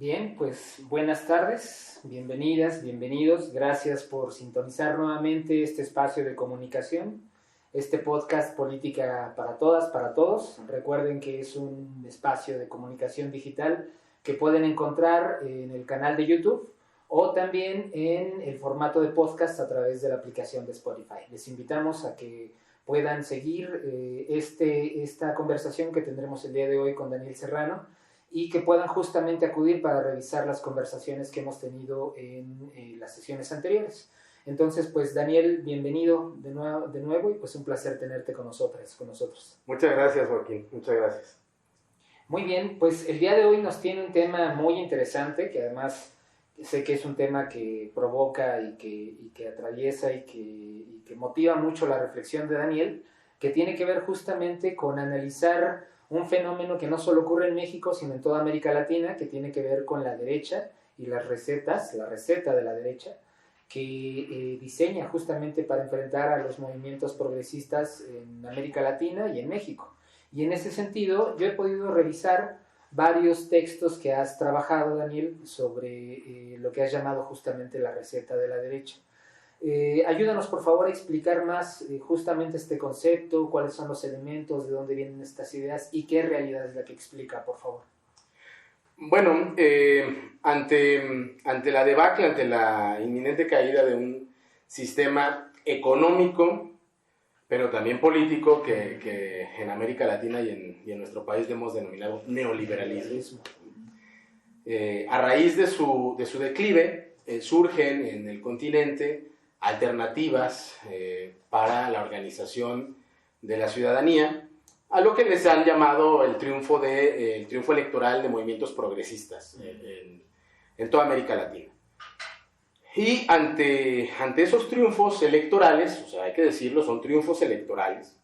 Bien, pues buenas tardes, bienvenidas, bienvenidos. Gracias por sintonizar nuevamente este espacio de comunicación, este podcast Política para Todas, para Todos. Recuerden que es un espacio de comunicación digital que pueden encontrar en el canal de YouTube o también en el formato de podcast a través de la aplicación de Spotify. Les invitamos a que puedan seguir esta conversación que tendremos el día de hoy con Daniel Serrano y que puedan justamente acudir para revisar las conversaciones que hemos tenido en las sesiones anteriores. Entonces, pues Daniel, bienvenido de nuevo y pues un placer tenerte con nosotros. Muchas gracias, Joaquín, muchas gracias. Muy bien, pues el día de hoy nos tiene un tema muy interesante, que además sé que es un tema que provoca y que atraviesa y que motiva mucho la reflexión de Daniel, que tiene que ver justamente con analizar un fenómeno que no solo ocurre en México, sino en toda América Latina, que tiene que ver con la derecha y las recetas, la receta de la derecha, que diseña justamente para enfrentar a los movimientos progresistas en América Latina y en México. Y en ese sentido, yo he podido revisar varios textos que has trabajado, Daniel, sobre lo que has llamado justamente la receta de la derecha. Ayúdanos, por favor, a explicar más justamente este concepto, cuáles son los elementos, de dónde vienen estas ideas y qué realidad es la que explica, por favor. Bueno, ante la debacle, ante la inminente caída de un sistema económico, pero también político, que en América Latina y en nuestro país hemos denominado neoliberalismo, a raíz de su declive, surgen en el continente alternativas para la organización de la ciudadanía, a lo que les han llamado el triunfo electoral de movimientos progresistas en toda América Latina. Y ante esos triunfos electorales, o sea, hay que decirlo, son triunfos electorales,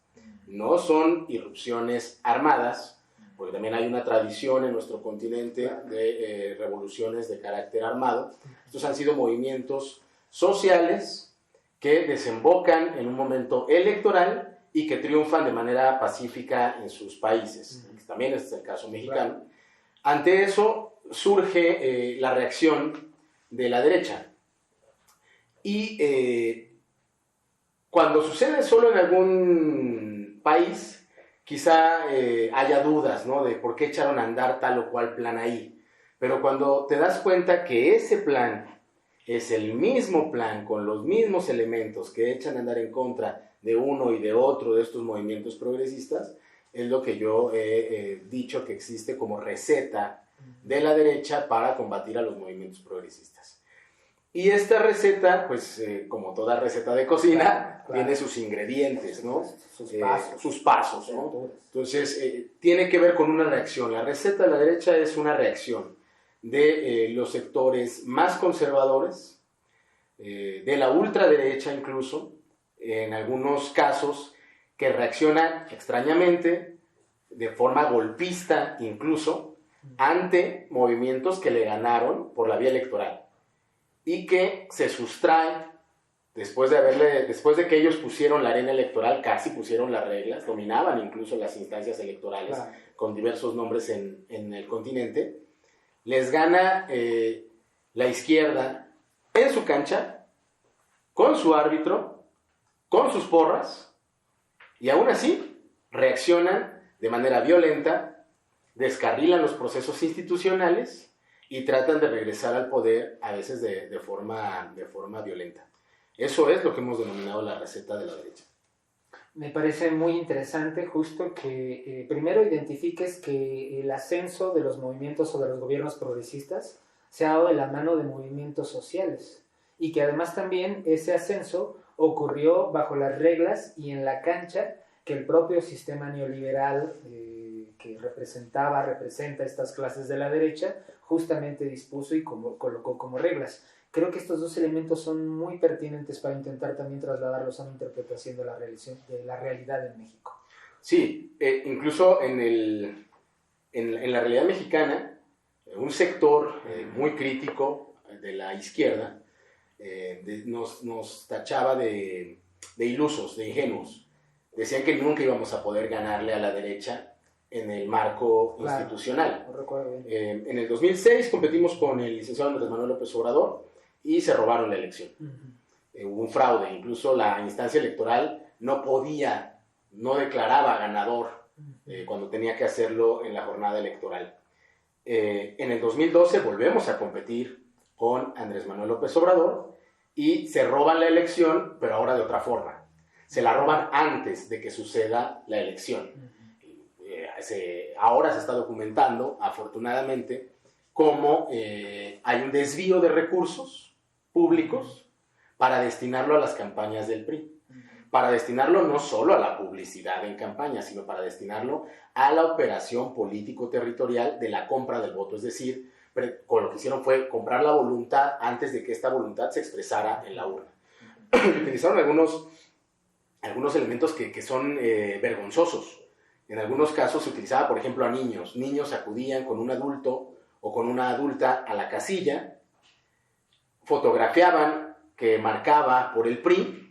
no son irrupciones armadas, porque también hay una tradición en nuestro continente de revoluciones de carácter armado. Estos han sido movimientos sociales que desembocan en un momento electoral y que triunfan de manera pacífica en sus países. También este es el caso mexicano. Ante eso surge la reacción de la derecha. Y cuando sucede solo en algún país, quizá haya dudas, ¿no?, de por qué echaron a andar tal o cual plan ahí. Pero cuando te das cuenta que ese plan es el mismo plan, con los mismos elementos que echan a andar en contra de uno y de otro de estos movimientos progresistas, es lo que yo he dicho que existe como receta de la derecha para combatir a los movimientos progresistas. Y esta receta, pues como toda receta de cocina, tiene sus ingredientes, ¿no? Sus pasos, ¿no? Entonces, tiene que ver con una reacción. La receta de la derecha es una reacción de los sectores más conservadores, de la ultraderecha incluso, en algunos casos, que reaccionan extrañamente, de forma golpista incluso, ante movimientos que le ganaron por la vía electoral y que se sustraen después de que ellos pusieron la arena electoral, casi pusieron las reglas, dominaban incluso las instancias electorales con diversos nombres en el continente. Les gana la izquierda en su cancha, con su árbitro, con sus porras, y aún así reaccionan de manera violenta, descarrilan los procesos institucionales y tratan de regresar al poder, a veces de forma violenta. Eso es lo que hemos denominado la receta de la derecha. Me parece muy interesante justo que primero identifiques que el ascenso de los movimientos o de los gobiernos progresistas se ha dado de la mano de movimientos sociales y que además también ese ascenso ocurrió bajo las reglas y en la cancha que el propio sistema neoliberal que representa estas clases de la derecha justamente dispuso y colocó como reglas. Creo que estos dos elementos son muy pertinentes para intentar también trasladarlos a una interpretación de la realidad en México. Sí, incluso en la realidad mexicana, un sector muy crítico de la izquierda nos tachaba de ilusos, de ingenuos. Decían que nunca íbamos a poder ganarle a la derecha en el marco institucional. No recuerdo bien. En el 2006 competimos con el licenciado Andrés Manuel López Obrador y se robaron la elección. Hubo un fraude, incluso la instancia electoral no declaraba ganador cuando tenía que hacerlo en la jornada electoral. En el 2012 volvemos a competir con Andrés Manuel López Obrador y se roban la elección, pero ahora de otra forma. Se la roban antes de que suceda la elección. Ahora se está documentando, afortunadamente, cómo hay un desvío de recursos públicos para destinarlo a las campañas del PRI. Para destinarlo no solo a la publicidad en campaña, sino para destinarlo a la operación político-territorial de la compra del voto. Es decir, con lo que hicieron fue comprar la voluntad antes de que esta voluntad se expresara en la urna. Utilizaron algunos elementos que son vergonzosos. En algunos casos se utilizaba, por ejemplo, a niños. Niños acudían con un adulto o con una adulta a la casilla, fotografiaban que marcaba por el PRI,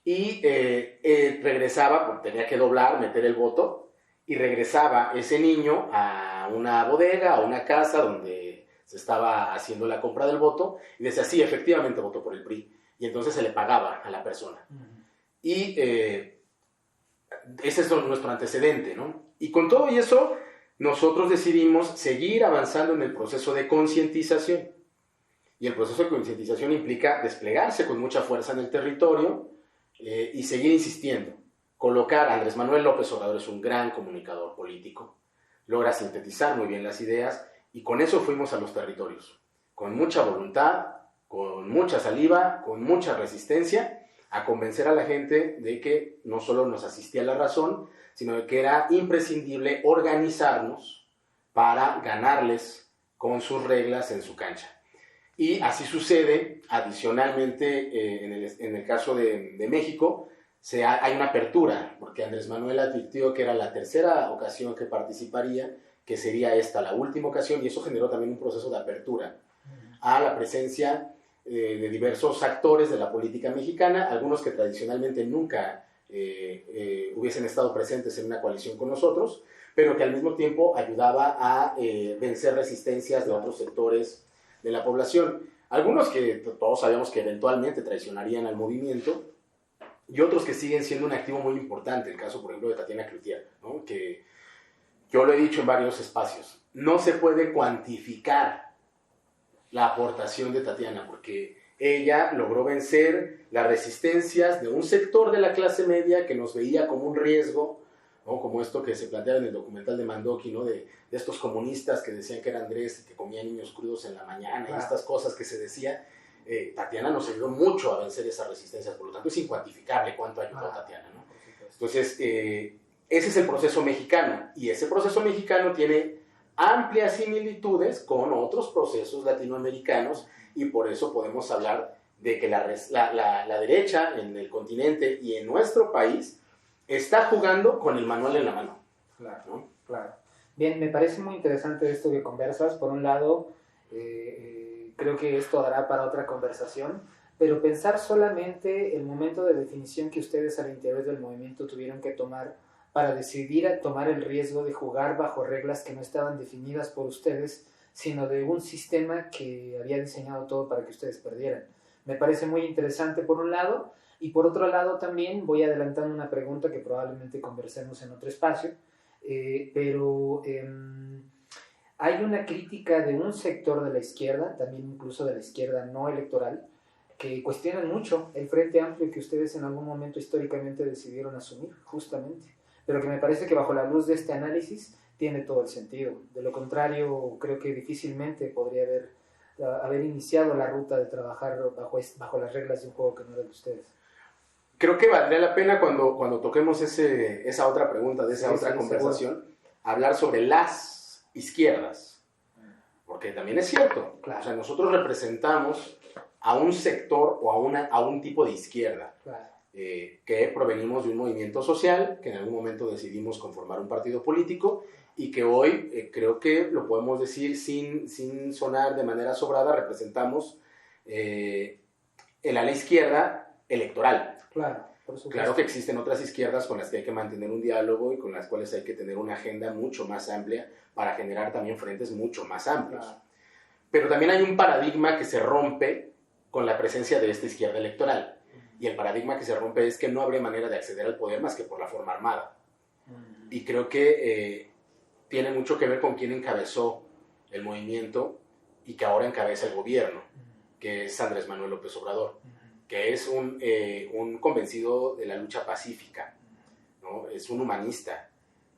y regresaba, porque tenía que doblar, meter el voto, y regresaba ese niño a una bodega, a una casa donde se estaba haciendo la compra del voto, y decía, sí, efectivamente votó por el PRI, y entonces se le pagaba a la persona. Y ese es nuestro antecedente, ¿no? Y con todo y eso, nosotros decidimos seguir avanzando en el proceso de concientización. Y el proceso de concientización implica desplegarse con mucha fuerza en el territorio, y seguir insistiendo. Colocar a Andrés Manuel López Obrador es un gran comunicador político, logra sintetizar muy bien las ideas, y con eso fuimos a los territorios, con mucha voluntad, con mucha saliva, con mucha resistencia, a convencer a la gente de que no solo nos asistía la razón, sino de que era imprescindible organizarnos para ganarles con sus reglas en su cancha. Y así sucede, adicionalmente, en el caso de México, hay una apertura, porque Andrés Manuel advirtió que era la tercera ocasión que participaría, que sería esta la última ocasión, y eso generó también un proceso de apertura a la presencia de diversos actores de la política mexicana, algunos que tradicionalmente nunca hubiesen estado presentes en una coalición con nosotros, pero que al mismo tiempo ayudaba a vencer resistencias de otros sectores de la población. Algunos que todos sabíamos que eventualmente traicionarían al movimiento, y otros que siguen siendo un activo muy importante. El caso, por ejemplo, de Tatiana Cloutier, ¿no? Que yo lo he dicho en varios espacios, no se puede cuantificar la aportación de Tatiana, porque ella logró vencer las resistencias de un sector de la clase media que nos veía como un riesgo, ¿no? Como esto que se planteaba en el documental de Mandoki, ¿no? De estos comunistas que decían que era Andrés, que comía niños crudos en la mañana, y estas cosas que se decía. Tatiana nos ayudó mucho a vencer esas resistencias, por lo tanto es incuantificable cuánto ayudó Tatiana, ¿no? Entonces, ese es el proceso mexicano, y ese proceso mexicano tiene amplias similitudes con otros procesos latinoamericanos, y por eso podemos hablar de que la derecha en el continente y en nuestro país está jugando con el manual en la mano. Claro, ¿no? Claro. Bien, me parece muy interesante esto que conversas. Por un lado, creo que esto dará para otra conversación, pero pensar solamente el momento de definición que ustedes al interior del movimiento tuvieron que tomar para decidir a tomar el riesgo de jugar bajo reglas que no estaban definidas por ustedes, sino de un sistema que había diseñado todo para que ustedes perdieran. Me parece muy interesante por un lado, y por otro lado también voy adelantando una pregunta que probablemente conversemos en otro espacio, pero hay una crítica de un sector de la izquierda, también incluso de la izquierda no electoral, que cuestionan mucho el Frente Amplio que ustedes en algún momento históricamente decidieron asumir, justamente, pero que me parece que bajo la luz de este análisis tiene todo el sentido. De lo contrario, creo que difícilmente podría haber iniciado la ruta de trabajar bajo las reglas de un juego que no era de ustedes. Creo que valdría la pena cuando toquemos esa otra pregunta, de esa otra conversación, seguro, hablar sobre las izquierdas, porque también es cierto, claro. O sea, nosotros representamos a un sector o a un tipo de izquierda, claro, que provenimos de un movimiento social, que en algún momento decidimos conformar un partido político, y que hoy creo que lo podemos decir sin sonar de manera sobrada, representamos el ala izquierda electoral. Claro. por supuesto. Claro que existen otras izquierdas con las que hay que mantener un diálogo y con las cuales hay que tener una agenda mucho más amplia para generar también frentes mucho más amplios. Claro. Pero también hay un paradigma que se rompe con la presencia de esta izquierda electoral. Y el paradigma que se rompe es que no habría manera de acceder al poder más que por la forma armada. Y creo que tiene mucho que ver con quién encabezó el movimiento y que ahora encabeza el gobierno, que es Andrés Manuel López Obrador, que es un convencido de la lucha pacífica, ¿no? Es un humanista.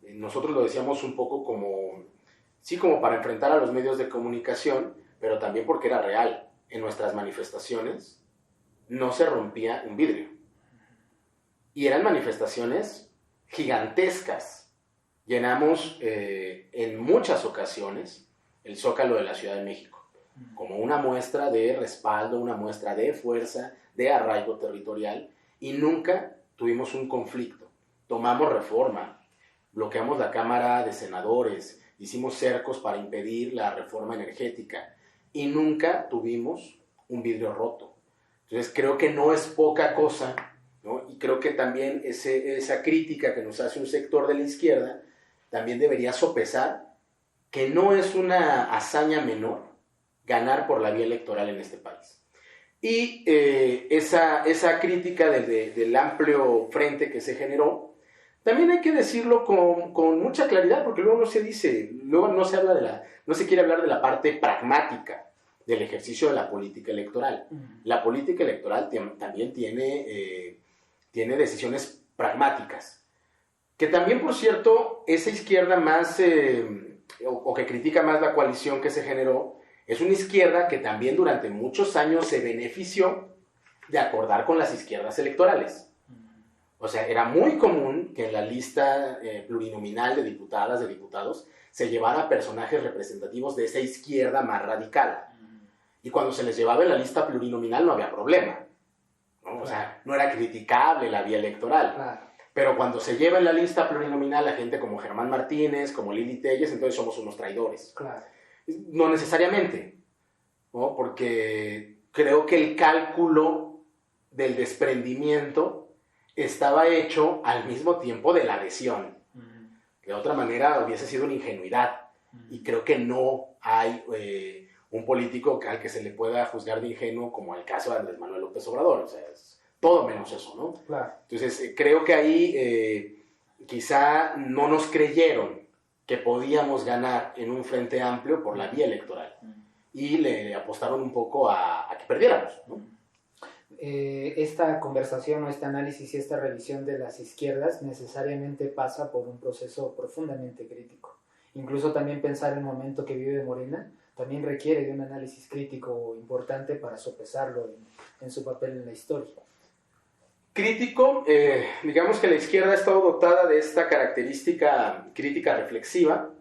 Nosotros lo decíamos un poco como para enfrentar a los medios de comunicación, pero también porque era real. En nuestras manifestaciones no se rompía un vidrio. Y eran manifestaciones gigantescas. Llenamos en muchas ocasiones el Zócalo de la Ciudad de México, como una muestra de respaldo, una muestra de fuerza, de arraigo territorial, y nunca tuvimos un conflicto. Tomamos Reforma, bloqueamos la Cámara de Senadores, hicimos cercos para impedir la reforma energética, y nunca tuvimos un vidrio roto. Entonces creo que no es poca cosa, ¿no? Y creo que también esa crítica que nos hace un sector de la izquierda también debería sopesar que no es una hazaña menor ganar por la vía electoral en este país. Y esa crítica del amplio frente que se generó, también hay que decirlo con mucha claridad, porque luego no se quiere hablar de la parte pragmática del ejercicio de la política electoral. La política electoral también tiene decisiones pragmáticas, que también, por cierto, esa izquierda más, o que critica más la coalición que se generó, es una izquierda que también durante muchos años se benefició de acordar con las izquierdas electorales. O sea, era muy común que en la lista plurinominal de diputadas, de diputados, se llevara personajes representativos de esa izquierda más radical. Y cuando se les llevaba en la lista plurinominal no había problema, ¿no? O sea, no era criticable la vía electoral. Claro. Pero cuando se lleva en la lista plurinominal a gente como Germán Martínez, como Lili Telles, entonces somos unos traidores. Claro. No necesariamente, ¿no? Porque creo que el cálculo del desprendimiento estaba hecho al mismo tiempo de la adhesión. De otra manera hubiese sido una ingenuidad. Y creo que no hay un político al que se le pueda juzgar de ingenuo como el caso de Andrés Manuel López Obrador. O sea, es todo menos eso, ¿no? Claro. Entonces, creo que ahí quizá no nos creyeron que podíamos ganar en un frente amplio por la vía electoral. Y le apostaron un poco a que perdiéramos, ¿no? Esta conversación o este análisis y esta revisión de las izquierdas necesariamente pasa por un proceso profundamente crítico. Incluso también pensar en el momento que vive Morena también requiere de un análisis crítico importante para sopesarlo en su papel en la historia. Crítico, digamos que la izquierda ha estado dotada de esta característica crítica reflexiva,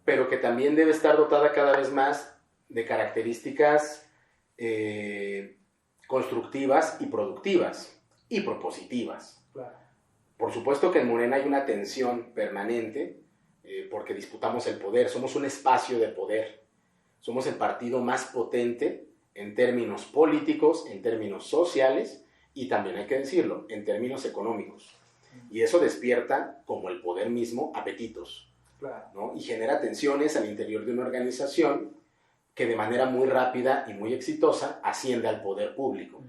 pero que también debe estar dotada cada vez más de características constructivas y productivas y propositivas. Claro. Por supuesto que en Morena hay una tensión permanente porque disputamos el poder, somos un espacio de poder, somos el partido más potente en términos políticos, en términos sociales y también hay que decirlo, en términos económicos. Y eso despierta, como el poder mismo, apetitos, Claro. ¿no? Y genera tensiones al interior de una organización que de manera muy rápida y muy exitosa asciende al poder público.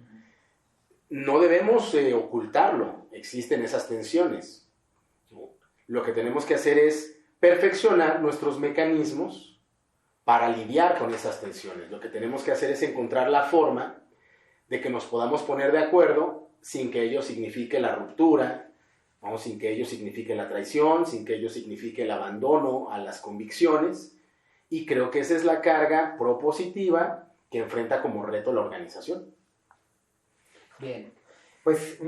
No debemos ocultarlo, existen esas tensiones. Lo que tenemos que hacer es perfeccionar nuestros mecanismos para lidiar con esas tensiones. Lo que tenemos que hacer es encontrar la forma de que nos podamos poner de acuerdo sin que ello signifique la ruptura, ¿no? Sin que ello signifique la traición, sin que ello signifique el abandono a las convicciones. Y creo que esa es la carga propositiva que enfrenta como reto la organización. Bien, pues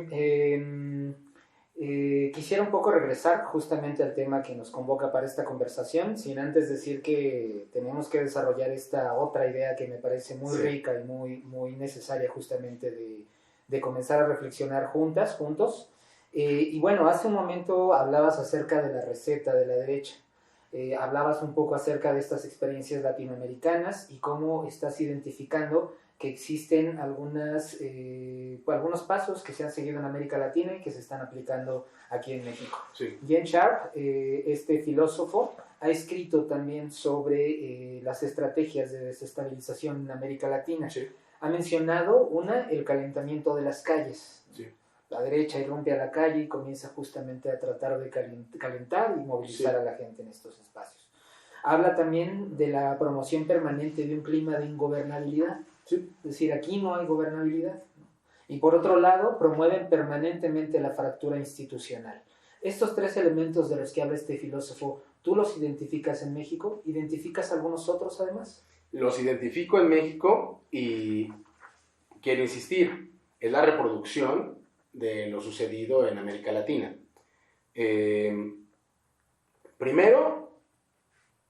quisiera un poco regresar justamente al tema que nos convoca para esta conversación, sin antes decir que tenemos que desarrollar esta otra idea que me parece muy rica y muy necesaria justamente de comenzar a reflexionar juntos. Y bueno, hace un momento hablabas acerca de la receta de la derecha. Hablabas un poco acerca de estas experiencias latinoamericanas y cómo estás identificando que existen algunos pasos que se han seguido en América Latina y que se están aplicando aquí en México. Sí. Gene Sharp, este filósofo, ha escrito también sobre las estrategias de desestabilización en América Latina. Sí. Ha mencionado el calentamiento de las calles. Sí. La derecha irrumpe a la calle y comienza justamente a tratar de calentar y movilizar a la gente en estos espacios. Habla también de la promoción permanente de un clima de ingobernabilidad. Sí. Es decir, aquí no hay gobernabilidad. Y por otro lado, promueven permanentemente la fractura institucional. Estos tres elementos de los que habla este filósofo, ¿tú los identificas en México? ¿Identificas algunos otros además? Los identifico en México y quiero insistir, es la reproducción de lo sucedido en América Latina. Primero,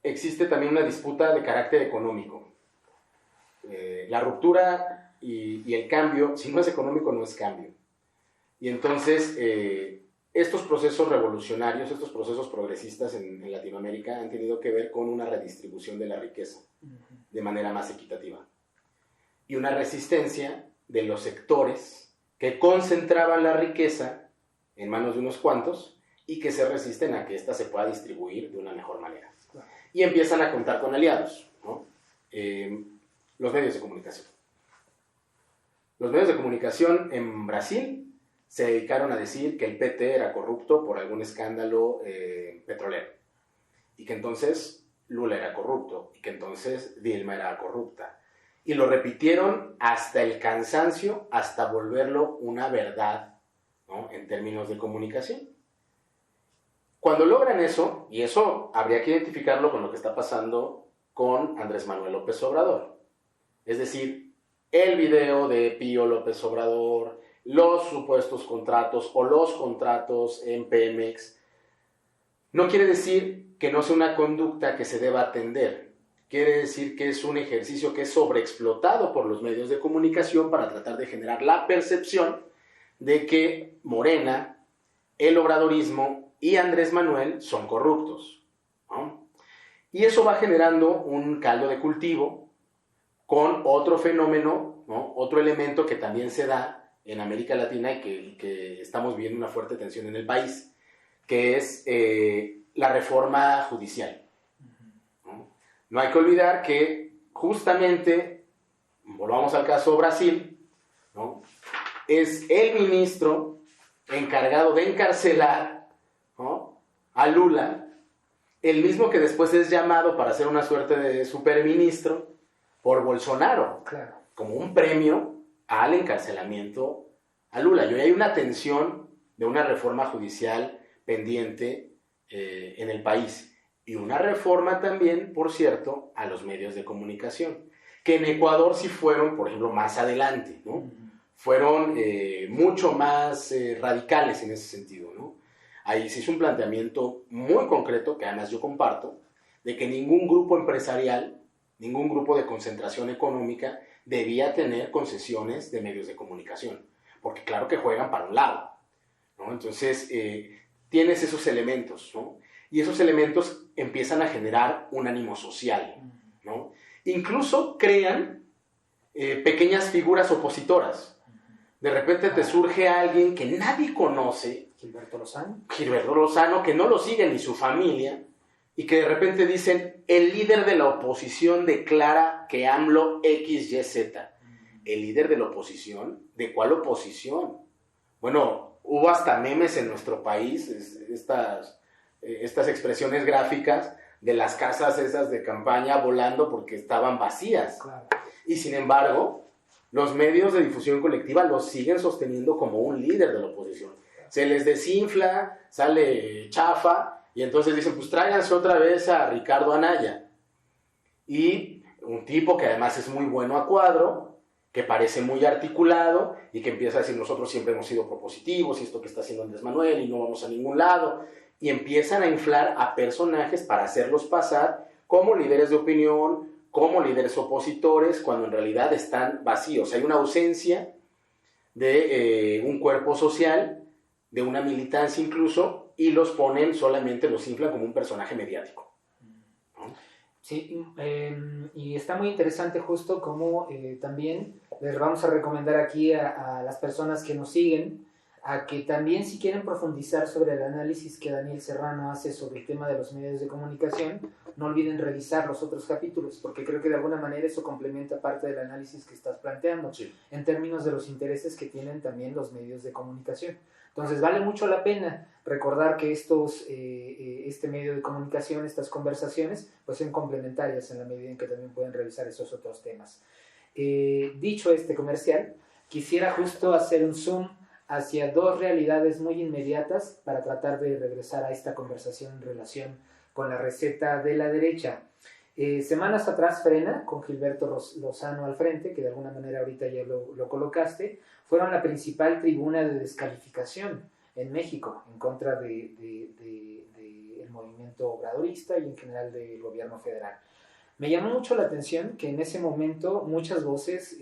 existe también una disputa de carácter económico. La ruptura y el cambio, si no es económico, no es cambio. Y entonces, estos procesos revolucionarios, estos procesos progresistas en Latinoamérica han tenido que ver con una redistribución de la riqueza de manera más equitativa. Y una resistencia de los sectores que concentraban la riqueza en manos de unos cuantos y que se resisten a que ésta se pueda distribuir de una mejor manera. Y empiezan a contar con aliados, ¿no? Los medios de comunicación. Los medios de comunicación en Brasil se dedicaron a decir que el PT era corrupto por algún escándalo petrolero y que entonces Lula era corrupto y que entonces Dilma era corrupta. Y lo repitieron hasta el cansancio, hasta volverlo una verdad, ¿no? En términos de comunicación. Cuando logran eso, y eso habría que identificarlo con lo que está pasando con Andrés Manuel López Obrador, es decir, el video de Pío López Obrador, los supuestos contratos o los contratos en Pemex, no quiere decir que no sea una conducta que se deba atender. Quiere decir que es un ejercicio que es sobreexplotado por los medios de comunicación para tratar de generar la percepción de que Morena, el obradorismo y Andrés Manuel son corruptos, ¿no? Y eso va generando un caldo de cultivo con otro fenómeno, ¿no? Otro elemento que también se da en América Latina y que estamos viendo una fuerte tensión en el país, que es la reforma judicial. No hay que olvidar que justamente, volvamos al caso Brasil, ¿no? Es el ministro encargado de encarcelar, ¿no? A Lula, el mismo que después es llamado para ser una suerte de superministro por Bolsonaro, claro, como un premio al encarcelamiento a Lula. Y hoy hay una tensión de una reforma judicial pendiente en el país. Y una reforma también, por cierto, a los medios de comunicación, que en Ecuador sí fueron, por ejemplo, más adelante, ¿no? Fueron mucho más radicales en ese sentido, ¿no? Ahí se hizo un planteamiento muy concreto, que además yo comparto, de que ningún grupo empresarial, ningún grupo de concentración económica debía tener concesiones de medios de comunicación, porque claro que juegan para un lado, ¿no? Entonces, tienes esos elementos, ¿no? Y esos elementos empiezan a generar un ánimo social, ¿no? Incluso crean pequeñas figuras opositoras. De repente te surge alguien que nadie conoce, Gilberto Lozano, que no lo sigue ni su familia, y que de repente dicen, el líder de la oposición declara que AMLO XYZ. ¿El líder de la oposición? ¿De cuál oposición? Bueno, hubo hasta memes en nuestro país, estas expresiones gráficas de las casas esas de campaña volando porque estaban vacías. Claro. Y sin embargo, los medios de difusión colectiva los siguen sosteniendo como un líder de la oposición. Se les desinfla, sale chafa, y entonces dicen, pues tráiganse otra vez a Ricardo Anaya. Y un tipo que además es muy bueno a cuadro, que parece muy articulado, y que empieza a decir, nosotros siempre hemos sido propositivos, y esto que está haciendo Andrés Manuel, y no vamos a ningún lado. Y empiezan a inflar a personajes para hacerlos pasar como líderes de opinión, como líderes opositores, cuando en realidad están vacíos. Hay una ausencia de un cuerpo social, de una militancia incluso, y los ponen solamente, los inflan como un personaje mediático, ¿no? Sí, y está muy interesante justo como también les vamos a recomendar aquí a las personas que nos siguen a que también si quieren profundizar sobre el análisis que Daniel Serrano hace sobre el tema de los medios de comunicación, no olviden revisar los otros capítulos, porque creo que de alguna manera eso complementa parte del análisis que estás planteando, Sí. en términos de los intereses que tienen también los medios de comunicación. Entonces vale mucho la pena recordar que este medio de comunicación, estas conversaciones, pues son complementarias en la medida en que también pueden revisar esos otros temas. Dicho este comercial, quisiera justo hacer un zoom hacia dos realidades muy inmediatas para tratar de regresar a esta conversación en relación con la receta de la derecha. Semanas atrás, Frena, con Gilberto Lozano al frente, que de alguna manera ahorita ya lo colocaste, fueron la principal tribuna de descalificación en México en contra del movimiento obradorista y en general del gobierno federal. Me llamó mucho la atención que en ese momento muchas voces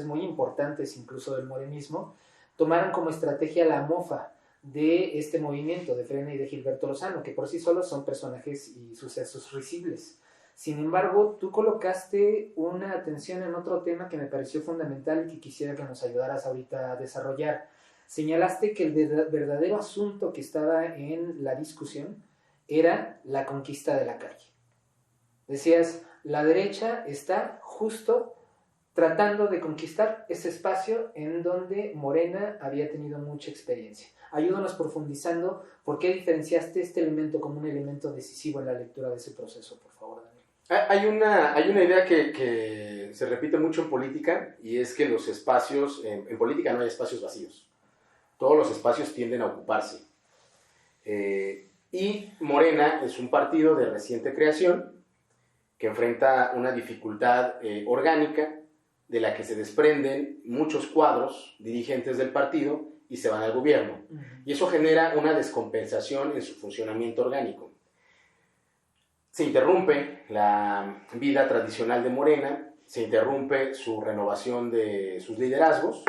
muy importantes incluso del morenismo, tomaron como estrategia la mofa de este movimiento de Frena y de Gilberto Lozano, que por sí solos son personajes y sucesos risibles. Sin embargo, tú colocaste una atención en otro tema que me pareció fundamental y que quisiera que nos ayudaras ahorita a desarrollar. Señalaste que el verdadero asunto que estaba en la discusión era la conquista de la calle. Decías, la derecha está justo tratando de conquistar ese espacio en donde Morena había tenido mucha experiencia. Ayúdanos profundizando por qué diferenciaste este elemento como un elemento decisivo en la lectura de ese proceso, por favor, Daniel. Hay una idea que se repite mucho en política, y es que los espacios, en política no hay espacios vacíos. Todos los espacios tienden a ocuparse. Y Morena es un partido de reciente creación que enfrenta una dificultad orgánica de la que se desprenden muchos cuadros dirigentes del partido y se van al gobierno. Y eso genera una descompensación en su funcionamiento orgánico. Se interrumpe la vida tradicional de Morena, se interrumpe su renovación de sus liderazgos,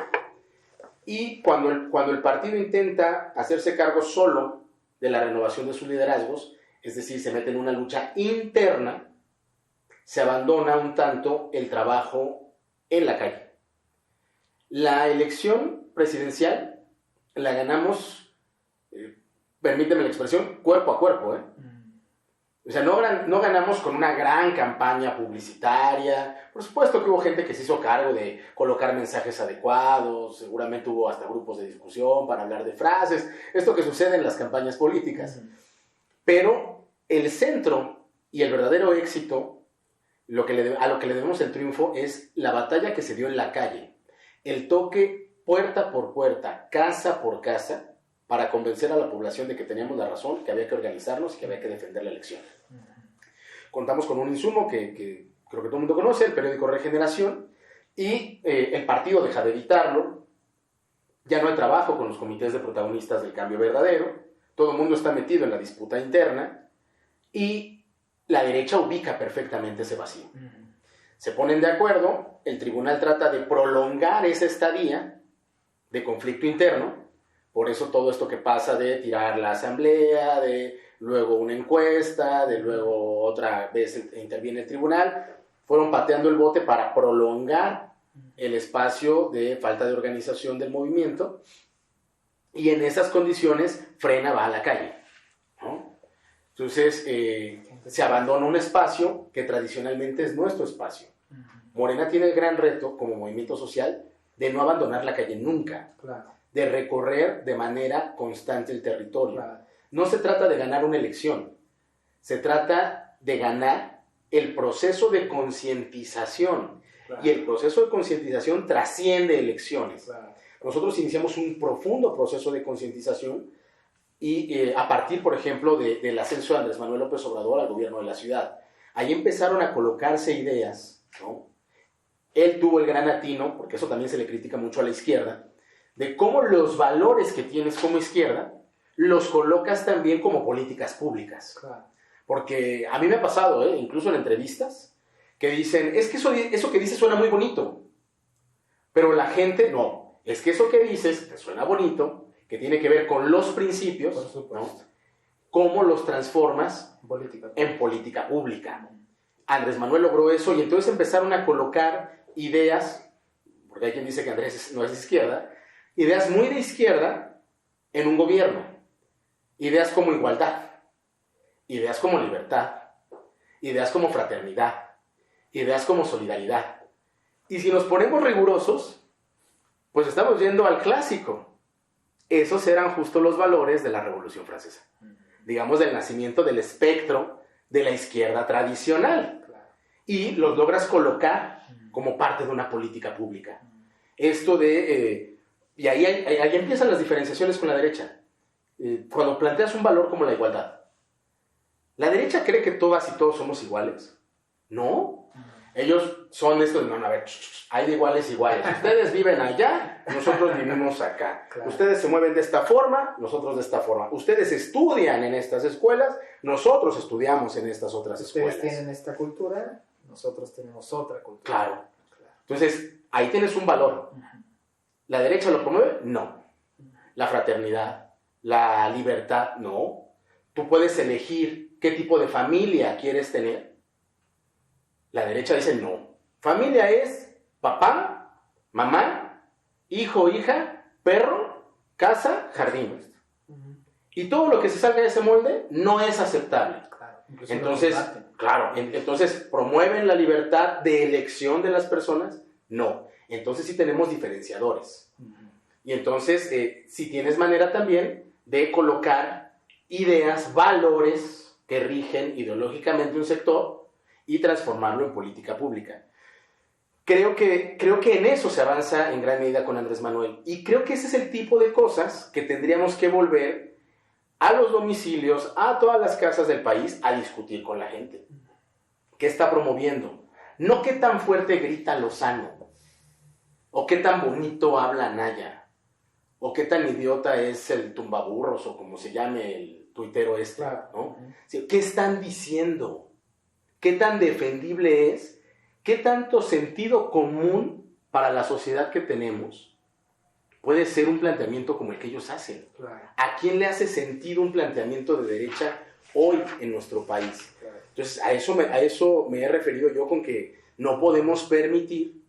y cuando el partido intenta hacerse cargo solo de la renovación de sus liderazgos, es decir, se mete en una lucha interna, se abandona un tanto el trabajo en la calle. La elección presidencial la ganamos, permíteme la expresión, cuerpo a cuerpo, O sea, no ganamos con una gran campaña publicitaria. Por supuesto que hubo gente que se hizo cargo de colocar mensajes adecuados, seguramente hubo hasta grupos de discusión para hablar de frases, esto que sucede en las campañas políticas. Pero el centro y el verdadero éxito, a lo que le debemos el triunfo, es la batalla que se dio en la calle. El toque puerta por puerta, casa por casa, para convencer a la población de que teníamos la razón, que había que organizarnos y que había que defender la elección. Contamos con un insumo que creo que todo el mundo conoce, el periódico Regeneración, y el partido deja de editarlo. Ya no hay trabajo con los comités de protagonistas del cambio verdadero, todo el mundo está metido en la disputa interna, y la derecha ubica perfectamente ese vacío. Se ponen de acuerdo, el tribunal trata de prolongar esa estadía de conflicto interno. Por eso todo esto que pasa de tirar la asamblea, de luego una encuesta, de luego otra vez interviene el tribunal, fueron pateando el bote para prolongar el espacio de falta de organización del movimiento, y en esas condiciones Frena va a la calle, ¿no? Entonces se abandona un espacio que tradicionalmente es nuestro espacio. Morena tiene el gran reto como movimiento social de no abandonar la calle nunca. Claro. De recorrer de manera constante el territorio. Claro. No se trata de ganar una elección, se trata de ganar el proceso de concientización. Claro. Y el proceso de concientización trasciende elecciones. Claro. Nosotros iniciamos un profundo proceso de concientización y a partir, por ejemplo, del ascenso de Andrés Manuel López Obrador al gobierno de la ciudad. Ahí empezaron a colocarse ideas, ¿no? Él tuvo el gran atino, porque eso también se le critica mucho a la izquierda, de cómo los valores que tienes como izquierda los colocas también como políticas públicas. Claro. Porque a mí me ha pasado, incluso en entrevistas, que dicen, es que eso que dices suena muy bonito, pero la gente, no, es que eso que dices, que suena bonito, que tiene que ver con los principios, ¿no? ¿Cómo los transformas en política pública? Andrés Manuel logró eso y entonces empezaron a colocar ideas, porque hay quien dice que Andrés no es de izquierda, ideas muy de izquierda en un gobierno. Ideas como igualdad, ideas como libertad, ideas como fraternidad, ideas como solidaridad. Y si nos ponemos rigurosos, pues estamos yendo al clásico. Esos eran justo los valores de la Revolución Francesa. Digamos, del nacimiento del espectro de la izquierda tradicional. Y los logras colocar como parte de una política pública. Esto de... y ahí empiezan las diferenciaciones con la derecha. Cuando planteas un valor como la igualdad, ¿la derecha cree que todas y todos somos iguales? No. Ellos son estos, no, a ver, hay de iguales iguales. Ustedes viven allá, nosotros vivimos acá. Claro. Ustedes se mueven de esta forma, nosotros de esta forma. Ustedes estudian en estas escuelas, nosotros estudiamos en estas otras escuelas. Ustedes tienen esta cultura, nosotros tenemos otra cultura. Claro. Entonces, ahí tienes un valor. ¿La derecha lo promueve? No. La fraternidad, la libertad, no. Tú puedes elegir qué tipo de familia quieres tener. La derecha dice no. Familia es papá, mamá, hijo, hija, perro, casa, jardín. Y todo lo que se salga de ese molde no es aceptable. Claro, entonces, ¿promueven la libertad de elección de las personas? No. Entonces sí tenemos diferenciadores. Y entonces sí tienes manera también de colocar ideas, valores que rigen ideológicamente un sector y transformarlo en política pública. Creo que en eso se avanza en gran medida con Andrés Manuel. Y creo que ese es el tipo de cosas que tendríamos que volver a los domicilios, a todas las casas del país, a discutir con la gente. ¿Qué está promoviendo? No qué tan fuerte grita Lozano, o qué tan bonito habla Naya, o qué tan idiota es el tumbaburros, o como se llame el tuitero este, ¿no? ¿Qué están diciendo? ¿Qué tan defendible es? ¿Qué tanto sentido común para la sociedad que tenemos puede ser un planteamiento como el que ellos hacen? Claro. ¿A quién le hace sentido un planteamiento de derecha hoy en nuestro país? Claro. Entonces, a eso me he referido yo con que no podemos permitir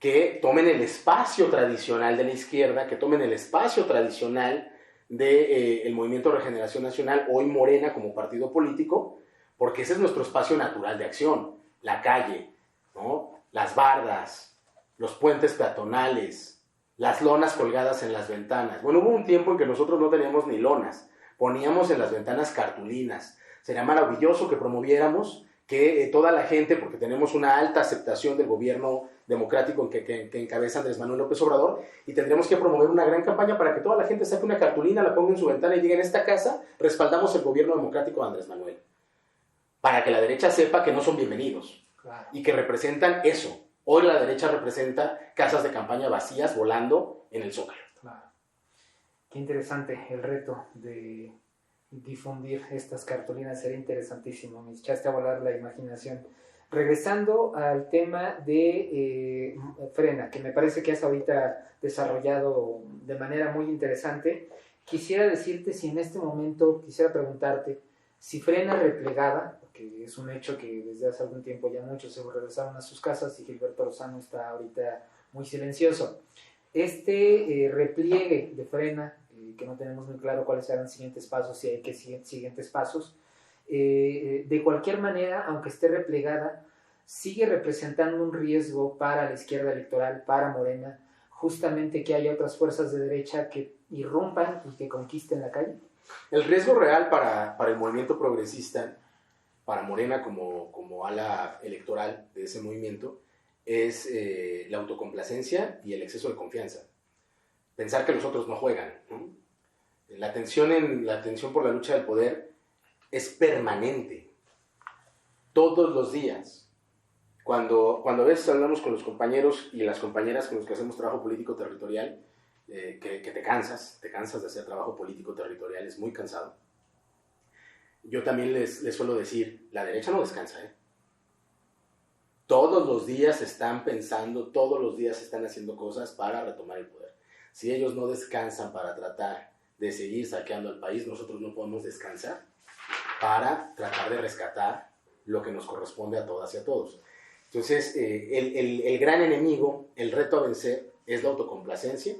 que tomen el espacio tradicional de la izquierda, que tomen el espacio tradicional del Movimiento de Regeneración Nacional, hoy Morena como partido político, porque ese es nuestro espacio natural de acción, la calle, ¿no? Las bardas, los puentes peatonales, las lonas colgadas en las ventanas. Bueno, hubo un tiempo en que nosotros no teníamos ni lonas, poníamos en las ventanas cartulinas. Sería maravilloso que promoviéramos que toda la gente, porque tenemos una alta aceptación del gobierno democrático que encabeza Andrés Manuel López Obrador, y tendremos que promover una gran campaña para que toda la gente saque una cartulina, la ponga en su ventana y diga: en esta casa respaldamos el gobierno democrático de Andrés Manuel. Para que la derecha sepa que no son bienvenidos. Claro. Y que representan eso. Hoy la derecha representa casas de campaña vacías volando en el Zócalo. Claro. Qué interesante el reto de difundir estas cartulinas, sería interesantísimo. Me echaste a volar la imaginación. Regresando al tema de Frena, que me parece que has ahorita desarrollado de manera muy interesante, quisiera decirte si en este momento, quisiera preguntarte, si Frena replegaba, porque es un hecho que desde hace algún tiempo ya muchos se regresaron a sus casas y Gilberto Lozano está ahorita muy silencioso. Este repliegue de Frena, que no tenemos muy claro cuáles serán los siguientes pasos, si hay que siguientes pasos, de cualquier manera, aunque esté replegada, sigue representando un riesgo para la izquierda electoral, para Morena, justamente que haya otras fuerzas de derecha que irrumpan y que conquisten la calle. El riesgo real para el movimiento progresista, para Morena como ala electoral de ese movimiento, es la autocomplacencia y el exceso de confianza. Pensar que los otros no juegan, ¿no? La tensión por la lucha del poder es permanente, todos los días. Cuando a veces hablamos con los compañeros y las compañeras con los que hacemos trabajo político territorial, que te cansas de hacer trabajo político territorial, es muy cansado. Yo también les suelo decir, la derecha no descansa, ¿eh? Todos los días están pensando, todos los días están haciendo cosas para retomar el poder. Si ellos no descansan para tratar de seguir saqueando al país, nosotros no podemos descansar para tratar de rescatar lo que nos corresponde a todas y a todos. Entonces, el gran enemigo, el reto a vencer, es la autocomplacencia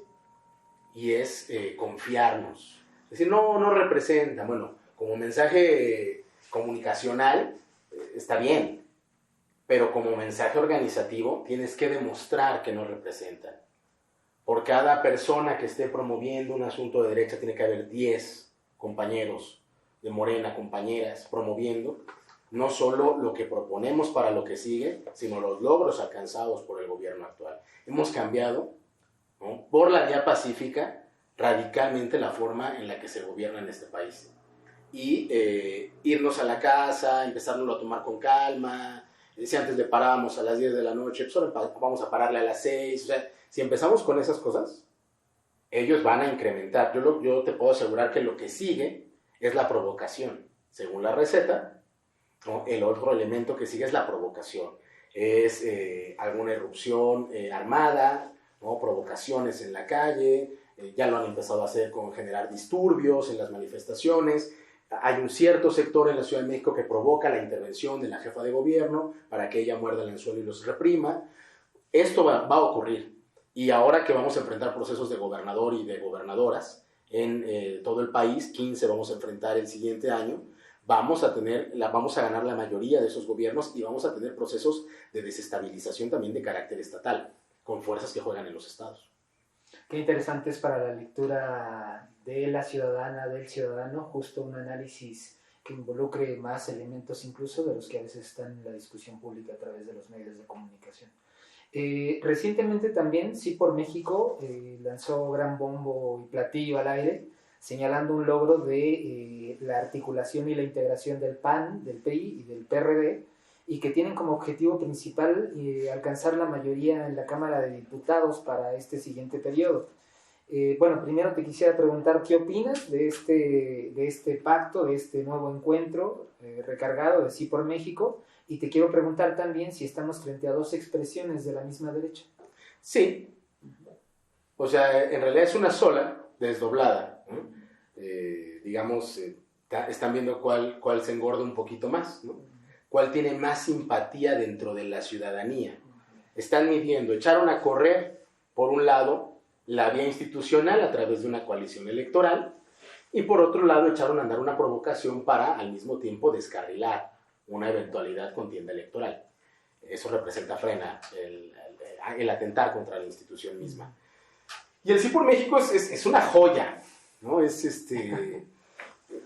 y es confiarnos. Es decir, no representa, bueno, como mensaje comunicacional está bien, pero como mensaje organizativo tienes que demostrar que no representan. Por cada persona que esté promoviendo un asunto de derecha tiene que haber 10 compañeros de Morena, compañeras, promoviendo no solo lo que proponemos para lo que sigue, sino los logros alcanzados por el gobierno actual. Hemos cambiado, ¿no?, por la vía pacífica radicalmente la forma en la que se gobierna en este país. Y irnos a la casa, empezárnoslo a tomar con calma. Si antes le parábamos a las 10 de la noche, pues ahora vamos a pararle a las 6. O sea, si empezamos con esas cosas, ellos van a incrementar. Yo te puedo asegurar que lo que sigue es la provocación. Según la receta, ¿no?, el otro elemento que sigue es la provocación. Es alguna erupción armada, ¿no?, provocaciones en la calle. Ya lo han empezado a hacer con generar disturbios en las manifestaciones. Hay un cierto sector en la Ciudad de México que provoca la intervención de la jefa de gobierno para que ella muerda el anzuelo y los reprima. Esto va a ocurrir. Y ahora que vamos a enfrentar procesos de gobernador y de gobernadoras en todo el país, 15 vamos a enfrentar el siguiente año, vamos a ganar la mayoría de esos gobiernos y vamos a tener procesos de desestabilización también de carácter estatal, con fuerzas que juegan en los estados. Qué interesante es para la lectura de la ciudadana, del ciudadano, justo un análisis que involucre más elementos incluso de los que a veces están en la discusión pública a través de los medios de comunicación. Recientemente también, Sí por México lanzó gran bombo y platillo al aire, señalando un logro de la articulación y la integración del PAN, del PRI y del PRD, y que tienen como objetivo principal alcanzar la mayoría en la Cámara de Diputados para este siguiente periodo. Bueno, primero te quisiera preguntar qué opinas de este pacto, de este nuevo encuentro recargado de Sí por México, y te quiero preguntar también si estamos frente a dos expresiones de la misma derecha. Sí, o sea, en realidad es una sola, desdoblada, ¿no? Digamos, están viendo cuál se engorda un poquito más, ¿no? Cuál tiene más simpatía dentro de la ciudadanía. Están midiendo, echaron a correr, por un lado, la vía institucional a través de una coalición electoral, y por otro lado echaron a andar una provocación para al mismo tiempo descarrilar una eventualidad contienda electoral. Eso frena el atentar contra la institución misma. Y el Sí por México es una joya, ¿no?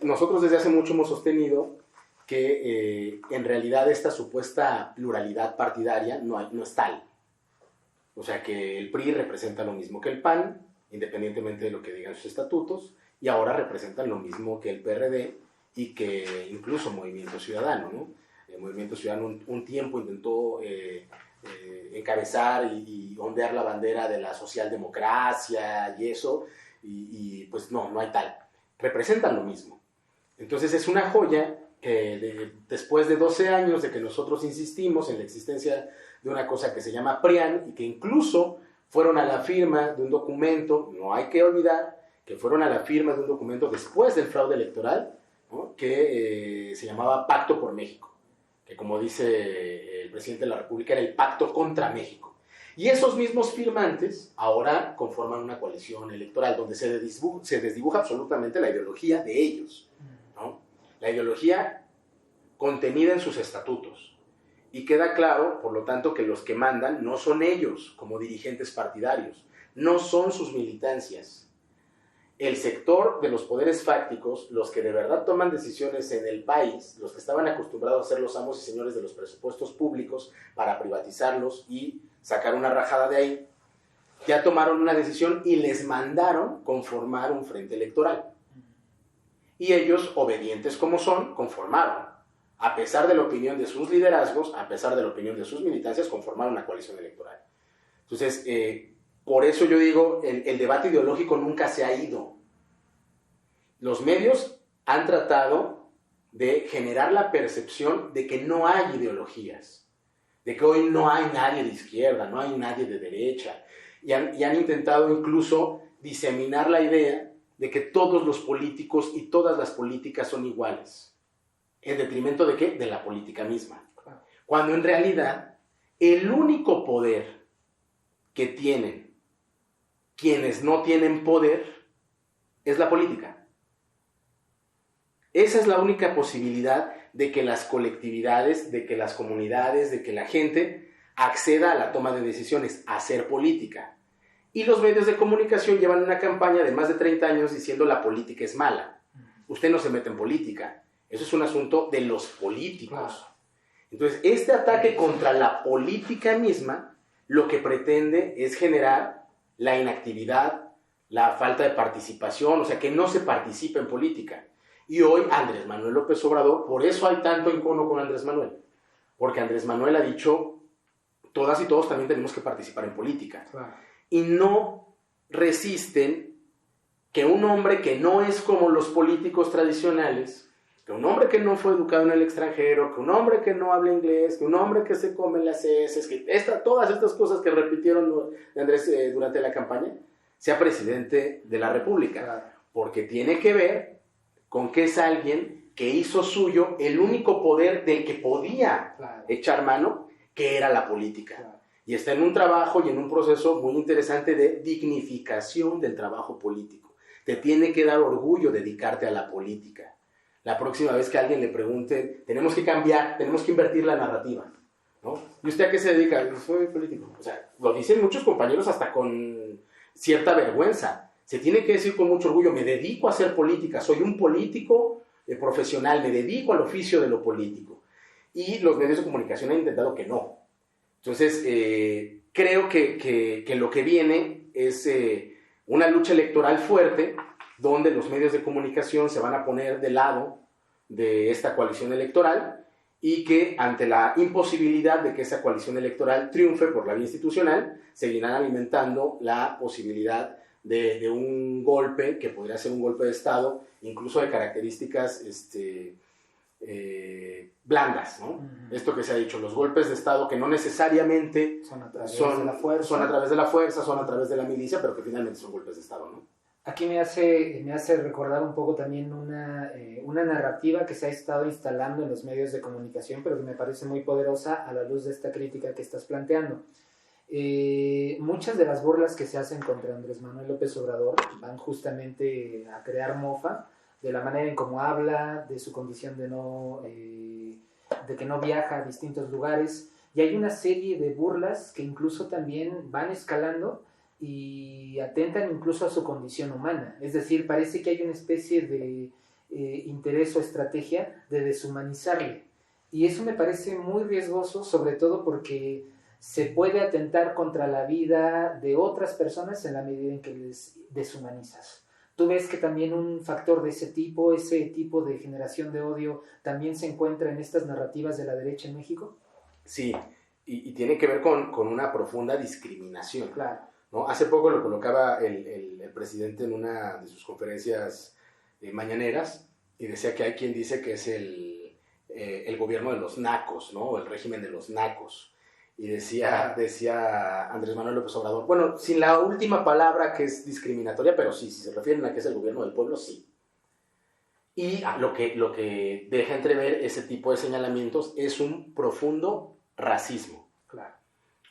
Nosotros desde hace mucho hemos sostenido que en realidad esta supuesta pluralidad partidaria no es tal. O sea, que el PRI representa lo mismo que el PAN, independientemente de lo que digan sus estatutos, y ahora representan lo mismo que el PRD y que incluso Movimiento Ciudadano, ¿no? El Movimiento Ciudadano un tiempo intentó encabezar y ondear la bandera de la socialdemocracia y eso, y pues no hay tal. Representan lo mismo. Entonces es una joya que después de 12 años de que nosotros insistimos en la existencia de una cosa que se llama PRIAN y que incluso fueron a la firma de un documento, no hay que olvidar que fueron a la firma de un documento después del fraude electoral, ¿no?, que se llamaba Pacto por México, que como dice el presidente de la República era el pacto contra México. Y esos mismos firmantes ahora conforman una coalición electoral donde se desdibuja absolutamente la ideología de ellos, ¿no? La ideología contenida en sus estatutos. Y queda claro, por lo tanto, que los que mandan no son ellos como dirigentes partidarios, no son sus militancias. El sector de los poderes fácticos, los que de verdad toman decisiones en el país, los que estaban acostumbrados a ser los amos y señores de los presupuestos públicos para privatizarlos y sacar una rajada de ahí, ya tomaron una decisión y les mandaron conformar un frente electoral. Y ellos, obedientes como son, conformaron. A pesar de la opinión de sus liderazgos, a pesar de la opinión de sus militancias, conformaron una coalición electoral. Entonces, por eso yo digo, el debate ideológico nunca se ha ido. Los medios han tratado de generar la percepción de que no hay ideologías, de que hoy no hay nadie de izquierda, no hay nadie de derecha, y han intentado incluso diseminar la idea de que todos los políticos y todas las políticas son iguales. ¿En detrimento de qué? De la política misma. Cuando en realidad el único poder que tienen quienes no tienen poder es la política. Esa es la única posibilidad de que las colectividades, de que las comunidades, de que la gente acceda a la toma de decisiones, a hacer política. Y los medios de comunicación llevan una campaña de más de 30 años diciendo la política es mala. Usted no se mete en política. Eso es un asunto de los políticos. Entonces, este ataque contra la política misma lo que pretende es generar la inactividad, la falta de participación, o sea, que no se participe en política. Y hoy Andrés Manuel López Obrador, por eso hay tanto encono con Andrés Manuel, porque Andrés Manuel ha dicho, todas y todos también tenemos que participar en política. Claro. Y no resisten que un hombre que no es como los políticos tradicionales, que un hombre que no fue educado en el extranjero, que un hombre que no habla inglés, que un hombre que se come las heces, que todas estas cosas que repitieron de Andrés durante la campaña, sea presidente de la República. Claro. Porque tiene que ver con que es alguien que hizo suyo el único poder del que podía echar mano, que era la política. Claro. Y está en un trabajo y en un proceso muy interesante de dignificación del trabajo político. Te tiene que dar orgullo dedicarte a la política. La próxima vez que alguien le pregunte, tenemos que cambiar, tenemos que invertir la narrativa, ¿no? ¿Y usted a qué se dedica? Yo soy político. O sea, lo dicen muchos compañeros hasta con cierta vergüenza. Se tiene que decir con mucho orgullo, me dedico a hacer política, soy un político profesional, me dedico al oficio de lo político. Y los medios de comunicación han intentado que no. Entonces, creo que lo que viene es una lucha electoral fuerte, donde los medios de comunicación se van a poner del lado de esta coalición electoral y que ante la imposibilidad de que esa coalición electoral triunfe por la vía institucional, seguirán alimentando la posibilidad de un golpe, que podría ser un golpe de Estado, incluso de características blandas, ¿no? Esto que se ha dicho, los golpes de Estado que no necesariamente son a través de la fuerza, son a través de la milicia, pero que finalmente son golpes de Estado, ¿no? Aquí me hace recordar un poco también una narrativa que se ha estado instalando en los medios de comunicación, pero que me parece muy poderosa a la luz de esta crítica que estás planteando. Muchas de las burlas que se hacen contra Andrés Manuel López Obrador van justamente a crear mofa de la manera en cómo habla, de su condición de que no viaja a distintos lugares, y hay una serie de burlas que incluso también van escalando y atentan incluso a su condición humana. Es decir, parece que hay una especie de interés o estrategia de deshumanizarle. Y eso me parece muy riesgoso, sobre todo porque se puede atentar contra la vida de otras personas en la medida en que les deshumanizas. ¿Tú ves que también un factor de ese tipo de generación de odio, también se encuentra en estas narrativas de la derecha en México? Sí, y tiene que ver con una profunda discriminación. Claro. ¿No? Hace poco lo colocaba el presidente en una de sus conferencias mañaneras y decía que hay quien dice que es el gobierno de los nacos, ¿no? El régimen de los nacos. Y decía Andrés Manuel López Obrador, bueno, sin la última palabra que es discriminatoria, pero sí, si se refieren a que es el gobierno del pueblo, sí. Y lo que deja entrever ese tipo de señalamientos es un profundo racismo. Claro.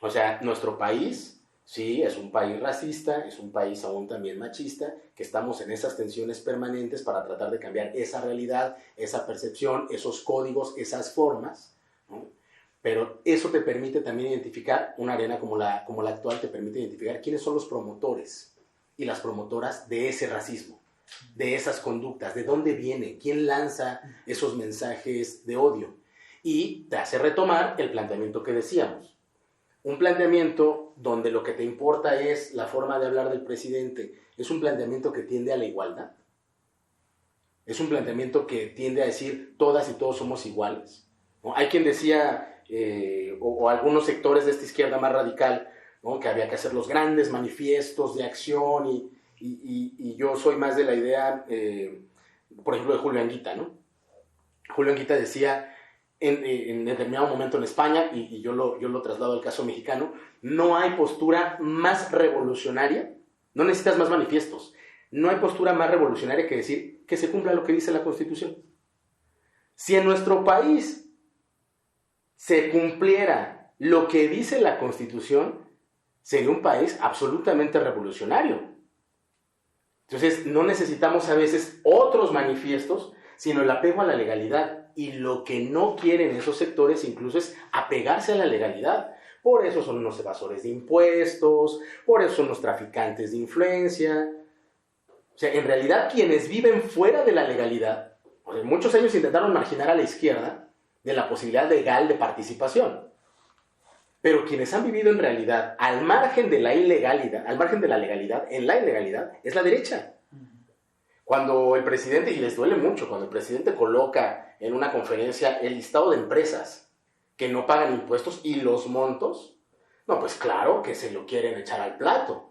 O sea, nuestro país... Sí, es un país racista, es un país aún también machista, que estamos en esas tensiones permanentes para tratar de cambiar esa realidad, esa percepción, esos códigos, esas formas, ¿no? Pero eso te permite también identificar, una arena como la actual te permite identificar quiénes son los promotores y las promotoras de ese racismo, de esas conductas, de dónde viene, quién lanza esos mensajes de odio. Y te hace retomar el planteamiento que decíamos. Un planteamiento donde lo que te importa es la forma de hablar del presidente, es un planteamiento que tiende a la igualdad. Es un planteamiento que tiende a decir todas y todos somos iguales, ¿no? Hay quien decía, o algunos sectores de esta izquierda más radical, ¿no? Que había que hacer los grandes manifiestos de acción y yo soy más de la idea, por ejemplo, de Julio Anguita, ¿no? Julio Anguita decía... En determinado momento en España, y yo lo traslado al caso mexicano, no hay postura más revolucionaria, no necesitas más manifiestos, no hay postura más revolucionaria que decir que se cumpla lo que dice la Constitución. Si en nuestro país se cumpliera lo que dice la Constitución, sería un país absolutamente revolucionario. Entonces, no necesitamos a veces otros manifiestos, sino el apego a la legalidad. Y lo que no quieren esos sectores incluso es apegarse a la legalidad. Por eso son unos evasores de impuestos, por eso son los traficantes de influencia. O sea, en realidad quienes viven fuera de la legalidad, muchos años intentaron marginar a la izquierda de la posibilidad legal de participación. Pero quienes han vivido en realidad al margen de la ilegalidad, al margen de la legalidad, en la ilegalidad, es la derecha. Cuando el presidente, y les duele mucho, cuando el presidente coloca en una conferencia el listado de empresas que no pagan impuestos y los montos, no, pues claro que se lo quieren echar al plato,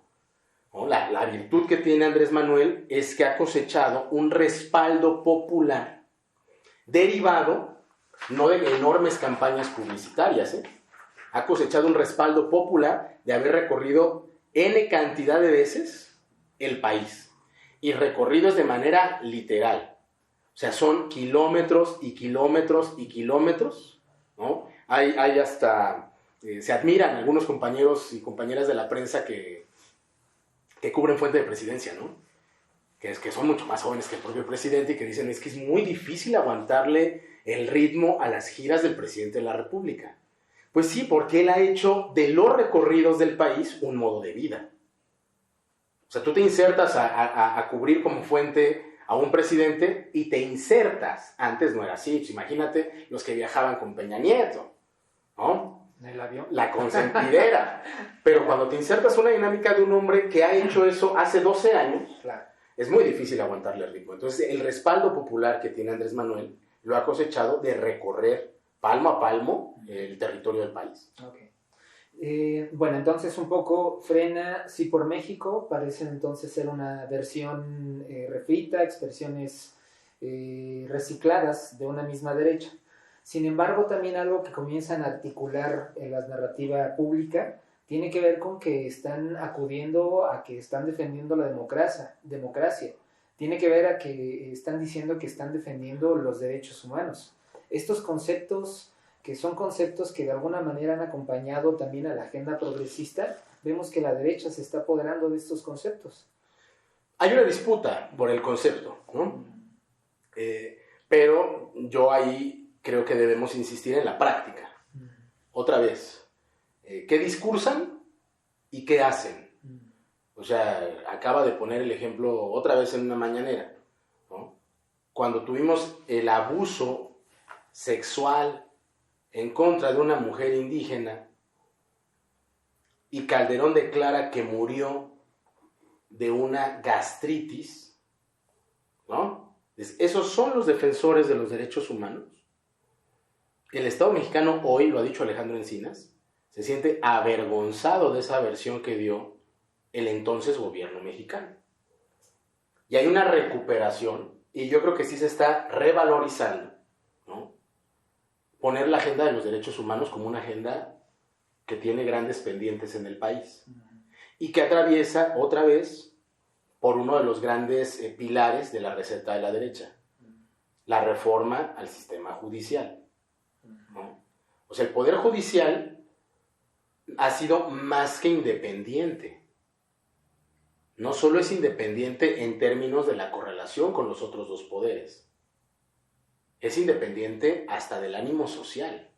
¿no? La virtud que tiene Andrés Manuel es que ha cosechado un respaldo popular derivado no de enormes campañas publicitarias, ha cosechado un respaldo popular de haber recorrido N cantidad de veces el país, y recorridos de manera literal. O sea, son kilómetros y kilómetros y kilómetros, ¿no? Hay hasta, se admiran algunos compañeros y compañeras de la prensa que cubren fuente de presidencia, ¿no? Que son mucho más jóvenes que el propio presidente y que dicen, es que es muy difícil aguantarle el ritmo a las giras del presidente de la República. Pues sí, porque él ha hecho de los recorridos del país un modo de vida. O sea, tú te insertas a cubrir como fuente a un presidente y te insertas. Antes no era así. Pues imagínate los que viajaban con Peña Nieto, ¿no? En el avión. La consentidera. Pero cuando te insertas una dinámica de un hombre que ha hecho eso hace 12 años, claro, es muy difícil aguantarle el ritmo. Entonces, el respaldo popular que tiene Andrés Manuel lo ha cosechado de recorrer palmo a palmo el territorio del país. Okay. Bueno, entonces un poco frena Sí por México, parece entonces ser una versión refrita, expresiones recicladas de una misma derecha. Sin embargo, también algo que comienzan a articular en la narrativa pública tiene que ver con que están acudiendo a que están defendiendo la democracia. Tiene que ver a que están diciendo que están defendiendo los derechos humanos. Estos conceptos, que son conceptos que de alguna manera han acompañado también a la agenda progresista, vemos que la derecha se está apoderando de estos conceptos. Hay una disputa por el concepto, ¿no? Pero yo ahí creo que debemos insistir en la práctica. Otra vez, ¿qué discursan y qué hacen? O sea, acaba de poner el ejemplo otra vez en una mañanera, ¿no? Cuando tuvimos el abuso sexual en contra de una mujer indígena y Calderón declara que murió de una gastritis, ¿no? ¿Esos son los defensores de los derechos humanos? El Estado mexicano hoy, lo ha dicho Alejandro Encinas, se siente avergonzado de esa versión que dio el entonces gobierno mexicano. Y hay una recuperación, y yo creo que sí se está revalorizando, ¿no? Poner la agenda de los derechos humanos como una agenda que tiene grandes pendientes en el país y que atraviesa otra vez por uno de los grandes pilares de la receta de la derecha, la reforma al sistema judicial, ¿no? O sea, el poder judicial ha sido más que independiente. No solo es independiente en términos de la correlación con los otros dos poderes, es independiente hasta del ánimo social.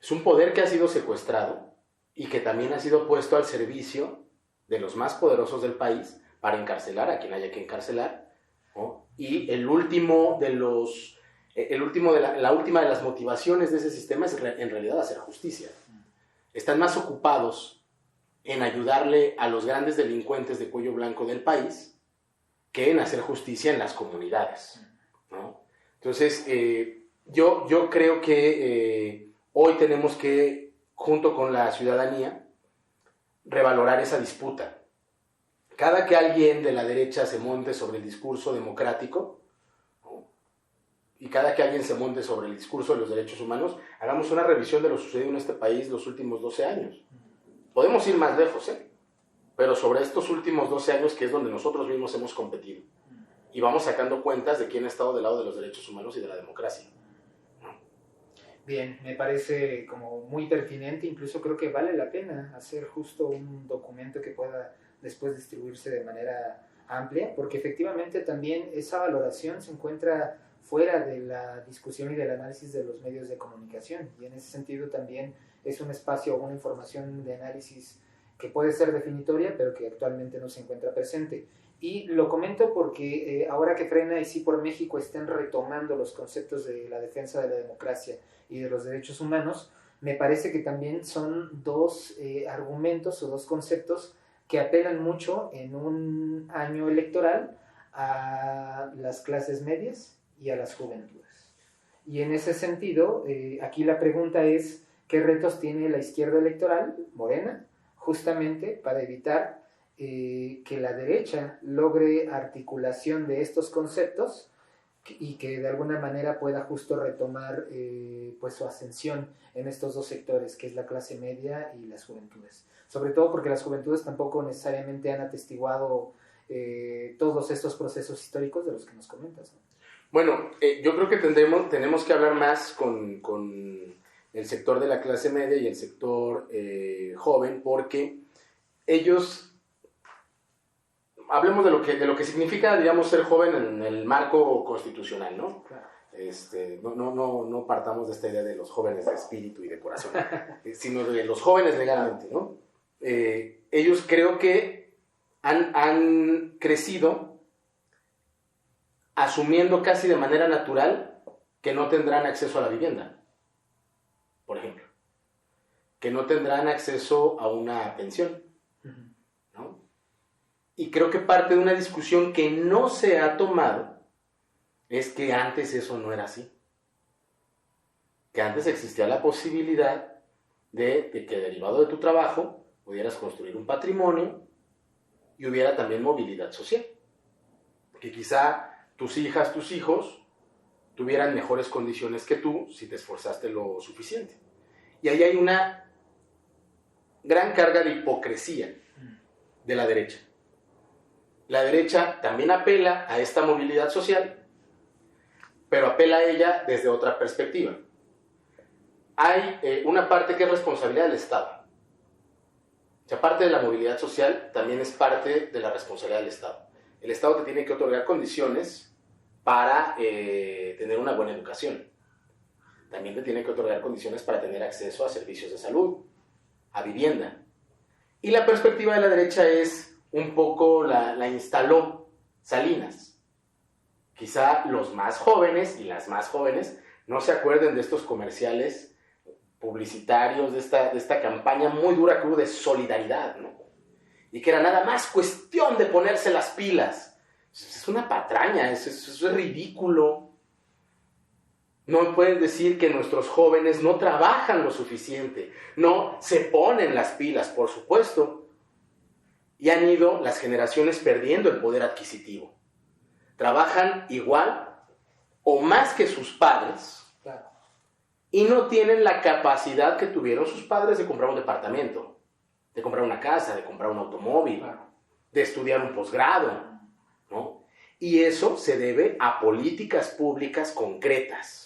Es un poder que ha sido secuestrado y que también ha sido puesto al servicio de los más poderosos del país para encarcelar a quien haya que encarcelar, ¿no? Y la última de las motivaciones de ese sistema es en realidad hacer justicia. Están más ocupados en ayudarle a los grandes delincuentes de cuello blanco del país que en hacer justicia en las comunidades, ¿no? Entonces, yo creo que hoy tenemos que, junto con la ciudadanía, revalorar esa disputa. Cada que alguien de la derecha se monte sobre el discurso democrático, ¿no? Y cada que alguien se monte sobre el discurso de los derechos humanos, hagamos una revisión de lo sucedido en este país los últimos 12 años. Podemos ir más lejos, pero sobre estos últimos 12 años, que es donde nosotros mismos hemos competido. Y vamos sacando cuentas de quién ha estado del lado de los derechos humanos y de la democracia. Bien, me parece como muy pertinente, incluso creo que vale la pena hacer justo un documento que pueda después distribuirse de manera amplia, porque efectivamente también esa valoración se encuentra fuera de la discusión y del análisis de los medios de comunicación, y en ese sentido también es un espacio o una información de análisis que puede ser definitoria, pero que actualmente no se encuentra presente. Y lo comento porque ahora que Frena y Sí por México estén retomando los conceptos de la defensa de la democracia y de los derechos humanos, me parece que también son dos argumentos o dos conceptos que apelan mucho en un año electoral a las clases medias y a las juventudes. Y en ese sentido, aquí la pregunta es, ¿qué retos tiene la izquierda electoral, Morena, justamente para evitar que la derecha logre articulación de estos conceptos y que de alguna manera pueda justo retomar pues su ascensión en estos dos sectores, que es la clase media y las juventudes? Sobre todo porque las juventudes tampoco necesariamente han atestiguado todos estos procesos históricos de los que nos comentas, ¿no? Bueno, yo creo que tenemos que hablar más con el sector de la clase media y el sector joven, porque ellos, hablemos de lo que significa, digamos, ser joven en el marco constitucional, ¿no? Claro. No partamos de esta idea de los jóvenes de espíritu y de corazón, sino de los jóvenes legalmente, ¿no? Ellos creo que han crecido asumiendo casi de manera natural que no tendrán acceso a la vivienda, por ejemplo, que no tendrán acceso a una pensión, ¿no? Y creo que parte de una discusión que no se ha tomado es que antes eso no era así, que antes existía la posibilidad de que derivado de tu trabajo pudieras construir un patrimonio y hubiera también movilidad social, que quizá tus hijas, tus hijos tuvieran mejores condiciones que tú si te esforzaste lo suficiente. Y ahí hay una gran carga de hipocresía de la derecha. La derecha también apela a esta movilidad social, pero apela a ella desde otra perspectiva. Hay una parte que es responsabilidad del Estado. O sea, parte de la movilidad social también es parte de la responsabilidad del Estado. El Estado te tiene que otorgar condiciones para tener una buena educación. También te tiene que otorgar condiciones para tener acceso a servicios de salud, a vivienda. Y la perspectiva de la derecha es un poco la instaló Salinas. Quizá los más jóvenes y las más jóvenes no se acuerden de estos comerciales publicitarios, de esta campaña muy dura que hubo de solidaridad, ¿no? Y que era nada más cuestión de ponerse las pilas. Es una patraña, eso es ridículo. No puedes decir que nuestros jóvenes no trabajan lo suficiente, no se ponen las pilas, por supuesto. Y han ido las generaciones perdiendo el poder adquisitivo. Trabajan igual o más que sus padres, Claro. y no tienen la capacidad que tuvieron sus padres de comprar un departamento, de comprar una casa, de comprar un automóvil, Claro. de estudiar un posgrado, ¿no? Y eso se debe a políticas públicas concretas.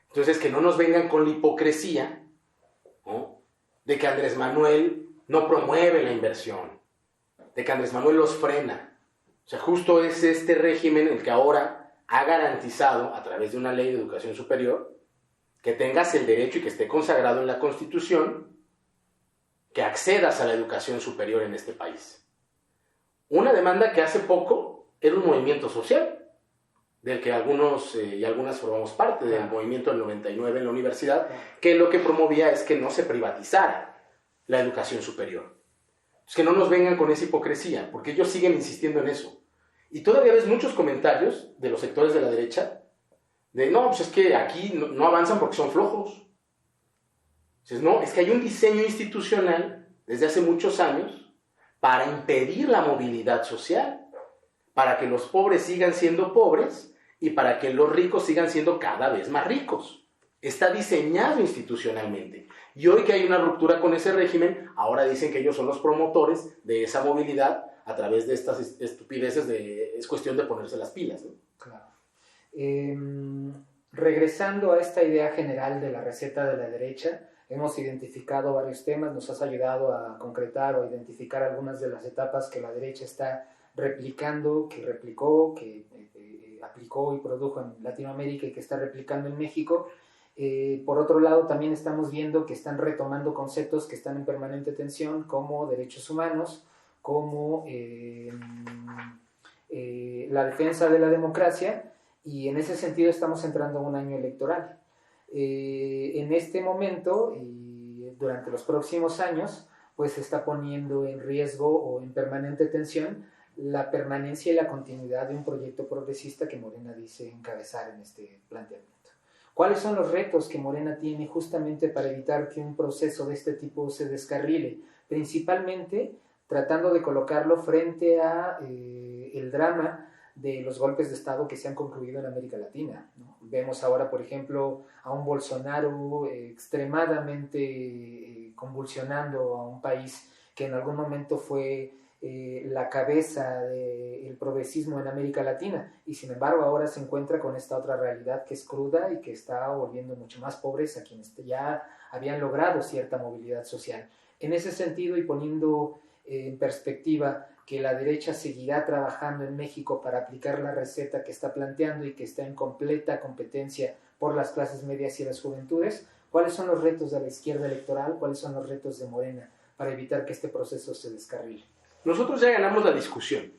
Entonces, que no nos vengan con la hipocresía, ¿no?, de que Andrés Manuel no promueve la inversión, de que Andrés Manuel los frena. O sea, justo es este régimen el que ahora ha garantizado, a través de una ley de educación superior, que tengas el derecho y que esté consagrado en la Constitución, que accedas a la educación superior en este país. Una demanda que hace poco era un movimiento social, del que algunos y algunas formamos parte del movimiento del 99 en la universidad, que lo que promovía es que no se privatizara la educación superior. Entonces, que no nos vengan con esa hipocresía, porque ellos siguen insistiendo en eso. Y todavía ves muchos comentarios de los sectores de la derecha, de no, pues es que aquí no avanzan porque son flojos. Entonces, no, es que hay un diseño institucional desde hace muchos años para impedir la movilidad social, para que los pobres sigan siendo pobres y para que los ricos sigan siendo cada vez más ricos. Está diseñado institucionalmente. Y hoy que hay una ruptura con ese régimen, ahora dicen que ellos son los promotores de esa movilidad a través de estas estupideces de es cuestión de ponerse las pilas, ¿no? Claro. regresando a esta idea general de la receta de la derecha, hemos identificado varios temas, nos has ayudado a concretar o identificar algunas de las etapas que la derecha está replicando, que replicó, que aplicó y produjo en Latinoamérica y que está replicando en México. Por otro lado, también estamos viendo que están retomando conceptos que están en permanente tensión, como derechos humanos, como la defensa de la democracia, y en ese sentido estamos entrando a un año electoral. En este momento y durante los próximos años, pues se está poniendo en riesgo o en permanente tensión la permanencia y la continuidad de un proyecto progresista que Morena dice encabezar en este planteamiento. ¿Cuáles son los retos que Morena tiene justamente para evitar que un proceso de este tipo se descarrile? Principalmente tratando de colocarlo frente a el drama de los golpes de Estado que se han concluido en América Latina, ¿no? Vemos ahora, por ejemplo, a un Bolsonaro extremadamente convulsionando a un país que en algún momento fue la cabeza del progresismo en América Latina, y sin embargo ahora se encuentra con esta otra realidad que es cruda y que está volviendo mucho más pobres a quienes ya habían logrado cierta movilidad social. En ese sentido, y poniendo en perspectiva que la derecha seguirá trabajando en México para aplicar la receta que está planteando y que está en completa competencia por las clases medias y las juventudes, ¿cuáles son los retos de la izquierda electoral? ¿Cuáles son los retos de Morena para evitar que este proceso se descarrile? Nosotros ya ganamos la discusión.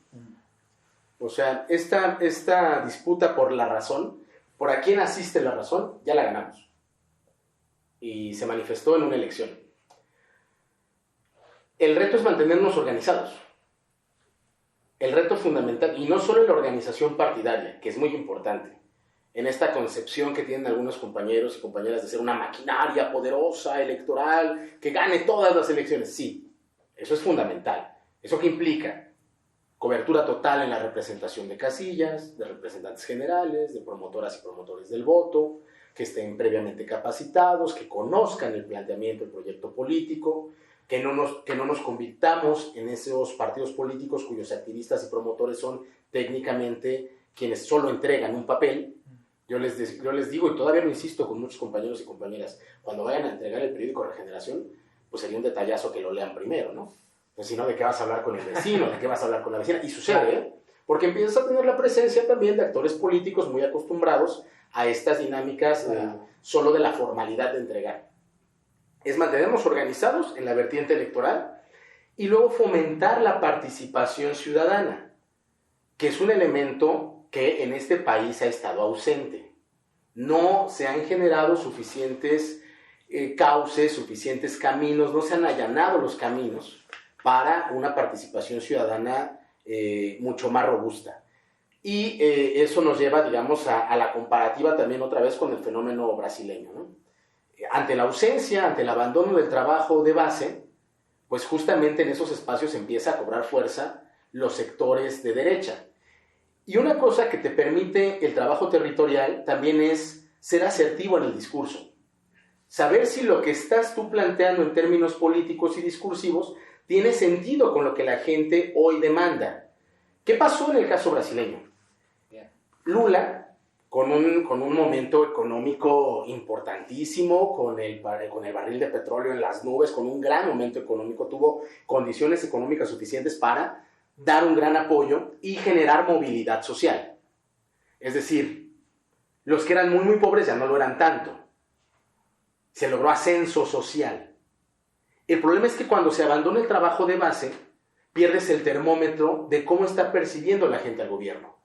O sea, esta disputa por la razón, por a quién asiste la razón, ya la ganamos. Y se manifestó en una elección. El reto es mantenernos organizados. El reto fundamental, y no solo en la organización partidaria, que es muy importante, en esta concepción que tienen algunos compañeros y compañeras de ser una maquinaria poderosa, electoral, que gane todas las elecciones. Sí, eso es fundamental. ¿Eso qué implica? Cobertura total en la representación de casillas, de representantes generales, de promotoras y promotores del voto, que estén previamente capacitados, que conozcan el planteamiento, el proyecto político, que no nos convirtamos en esos partidos políticos cuyos activistas y promotores son técnicamente quienes solo entregan un papel. Yo les digo, y todavía lo insisto con muchos compañeros y compañeras, cuando vayan a entregar el periódico Regeneración, pues sería un detallazo que lo lean primero, ¿no? Pues si no, ¿de qué vas a hablar con el vecino? ¿De qué vas a hablar con la vecina? Y sucede, ¿eh? Porque empiezas a tener la presencia también de actores políticos muy acostumbrados a estas dinámicas solo de la formalidad de entregar. Es mantenernos organizados en la vertiente electoral y luego fomentar la participación ciudadana, que es un elemento que en este país ha estado ausente. No se han generado suficientes cauces, suficientes caminos, no se han allanado los caminos para una participación ciudadana mucho más robusta. Y eso nos lleva, digamos, a la comparativa también otra vez con el fenómeno brasileño, ¿no? Ante la ausencia, ante el abandono del trabajo de base, pues justamente en esos espacios empieza a cobrar fuerza los sectores de derecha. Y una cosa que te permite el trabajo territorial también es ser asertivo en el discurso. Saber si lo que estás tú planteando en términos políticos y discursivos tiene sentido con lo que la gente hoy demanda. ¿Qué pasó en el caso brasileño? Lula, con un momento económico importantísimo, con el barril de petróleo en las nubes, con un gran momento económico, tuvo condiciones económicas suficientes para dar un gran apoyo y generar movilidad social. Es decir, los que eran muy, muy pobres ya no lo eran tanto. Se logró ascenso social. El problema es que cuando se abandona el trabajo de base, pierdes el termómetro de cómo está percibiendo la gente al gobierno.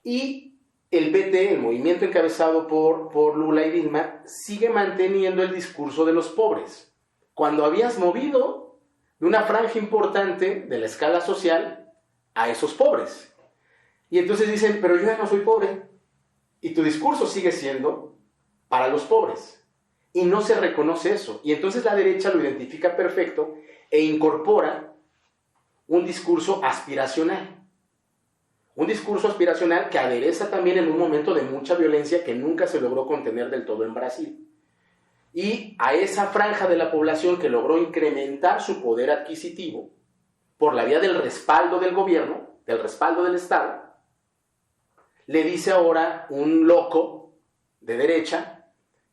Y el PT, el movimiento encabezado por Lula y Dilma, sigue manteniendo el discurso de los pobres, cuando habías movido de una franja importante de la escala social a esos pobres. Y entonces dicen, pero yo ya no soy pobre. Y tu discurso sigue siendo para los pobres. Y no se reconoce eso. Y entonces la derecha lo identifica perfecto e incorpora un discurso aspiracional. Un discurso aspiracional que adereza también en un momento de mucha violencia que nunca se logró contener del todo en Brasil. Y a esa franja de la población que logró incrementar su poder adquisitivo por la vía del respaldo del gobierno, del respaldo del Estado, le dice ahora un loco de derecha,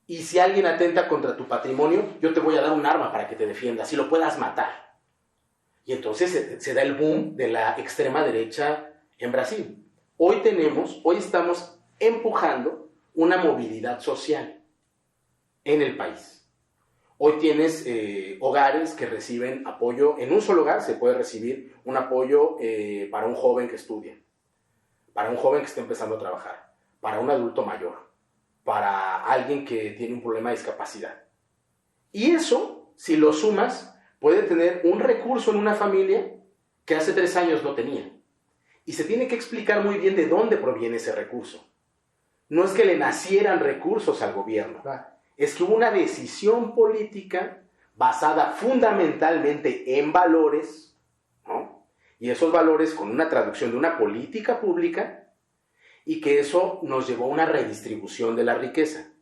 y si alguien atenta contra tu patrimonio, yo te voy a dar un arma para que te defiendas y lo puedas matar. Y entonces se da el boom de la extrema derecha en Brasil. Hoy estamos empujando una movilidad social en el país. Hoy tienes hogares que reciben apoyo. En un solo hogar se puede recibir un apoyo para un joven que estudia, para un joven que está empezando a trabajar, para un adulto mayor, para alguien que tiene un problema de discapacidad. Y eso, si lo sumas, puede tener un recurso en una familia que hace 3 años no tenía. Y se tiene que explicar muy bien de dónde proviene ese recurso. No es que le nacieran recursos al gobierno, es que hubo una decisión política basada fundamentalmente en valores, ¿no? Y esos valores con una traducción de una política pública, y que eso nos llevó a una redistribución de la riqueza.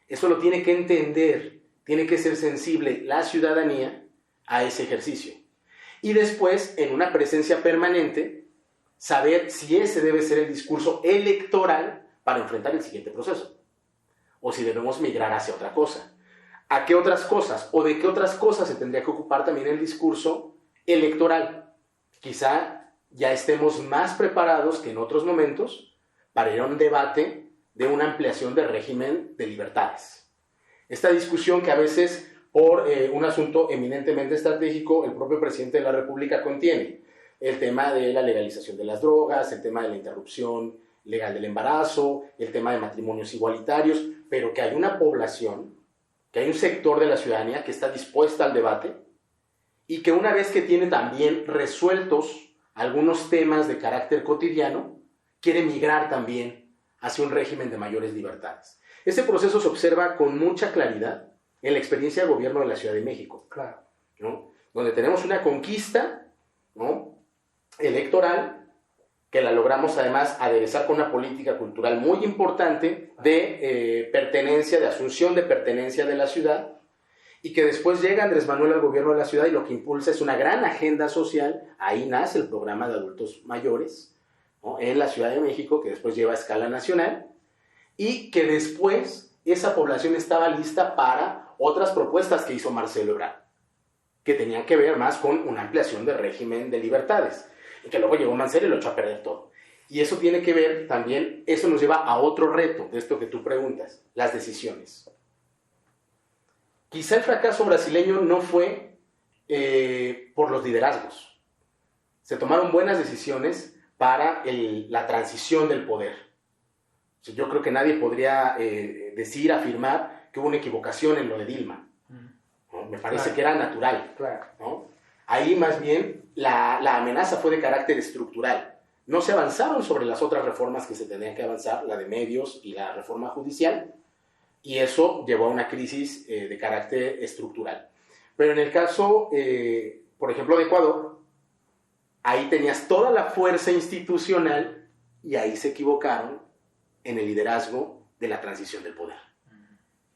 Eso lo tiene que entender, tiene que ser sensible la ciudadanía a ese ejercicio. Y después, en una presencia permanente, saber si ese debe ser el discurso electoral para enfrentar el siguiente proceso, o si debemos migrar hacia otra cosa. ¿A qué otras cosas? ¿O de qué otras cosas se tendría que ocupar también el discurso electoral? Quizá ya estemos más preparados que en otros momentos para ir a un debate de una ampliación del régimen de libertades. Esta discusión que a veces, por un asunto eminentemente estratégico, el propio presidente de la República contiene. El tema de la legalización de las drogas, el tema de la interrupción legal del embarazo, el tema de matrimonios igualitarios, pero que hay una población, que hay un sector de la ciudadanía que está dispuesta al debate y que una vez que tiene también resueltos algunos temas de carácter cotidiano, quiere migrar también hacia un régimen de mayores libertades. Ese proceso se observa con mucha claridad en la experiencia de gobierno de la Ciudad de México, Claro. ¿no? Donde tenemos una conquista, ¿no?, electoral, que la logramos además aderezar con una política cultural muy importante de pertenencia, de asunción de pertenencia de la ciudad, y que después llega Andrés Manuel al gobierno de la ciudad y lo que impulsa es una gran agenda social. Ahí nace el programa de adultos mayores, ¿no?, en la Ciudad de México, que después lleva a escala nacional, y que después esa población estaba lista para otras propuestas que hizo Marcelo Ebrard, que tenían que ver más con una ampliación del régimen de libertades, y que luego llegó Mancera y lo echó a perder todo. Y eso tiene que ver también, eso nos lleva a otro reto de esto que tú preguntas, las decisiones. Quizá el fracaso brasileño no fue por los liderazgos. Se tomaron buenas decisiones para la transición del poder. Yo creo que nadie podría afirmar que hubo una equivocación en lo de Dilma, ¿no? Me parece que era natural, ¿no? Ahí más bien la amenaza fue de carácter estructural. No se avanzaron sobre las otras reformas que se tenían que avanzar, la de medios y la reforma judicial, y eso llevó a una crisis de carácter estructural. Pero en el caso, por ejemplo, de Ecuador, ahí tenías toda la fuerza institucional y ahí se equivocaron en el liderazgo de la transición del poder.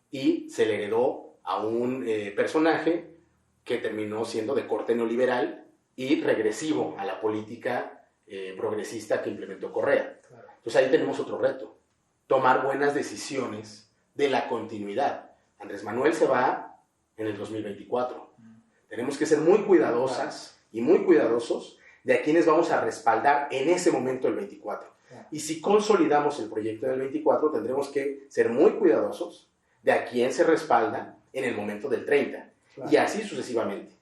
Y se le heredó a un personaje que terminó siendo de corte neoliberal y regresivo a la política progresista que implementó Correa. Claro. Entonces ahí tenemos otro reto, tomar buenas decisiones de la continuidad. Andrés Manuel se va en el 2024. Tenemos que ser muy cuidadosas y muy cuidadosos de a quienes vamos a respaldar en ese momento del 24. Y si consolidamos el proyecto del 24, tendremos que ser muy cuidadosos de a quién se respalda en el momento del 30. Claro. Y así sucesivamente.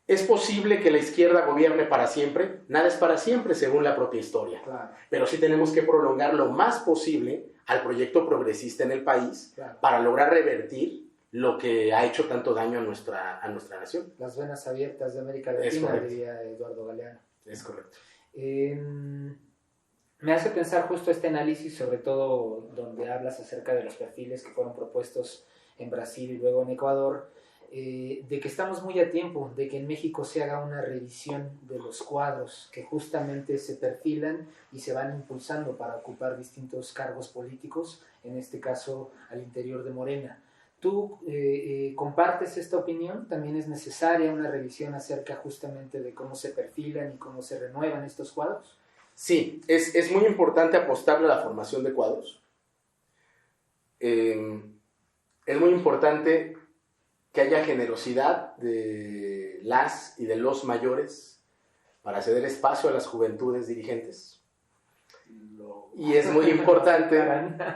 ¿Es posible que la izquierda gobierne para siempre? Nada es para siempre según la propia historia. Claro. Pero sí tenemos que prolongar lo más posible al proyecto progresista en el país, claro, para lograr revertir lo que ha hecho tanto daño a nuestra nación. Las venas abiertas de América Latina, diría Eduardo Galeano. Es correcto. Me hace pensar justo este análisis, sobre todo donde hablas acerca de los perfiles que fueron propuestos en Brasil y luego en Ecuador, de que estamos muy a tiempo de que en México se haga una revisión de los cuadros que justamente se perfilan y se van impulsando para ocupar distintos cargos políticos, en este caso al interior de Morena. ¿Tú compartes esta opinión? ¿También es necesaria una revisión acerca justamente de cómo se perfilan y cómo se renuevan estos cuadros? Sí, es muy importante apostarle a la formación de cuadros. es muy importante que haya generosidad de las y de los mayores para ceder espacio a las juventudes dirigentes. Y es muy importante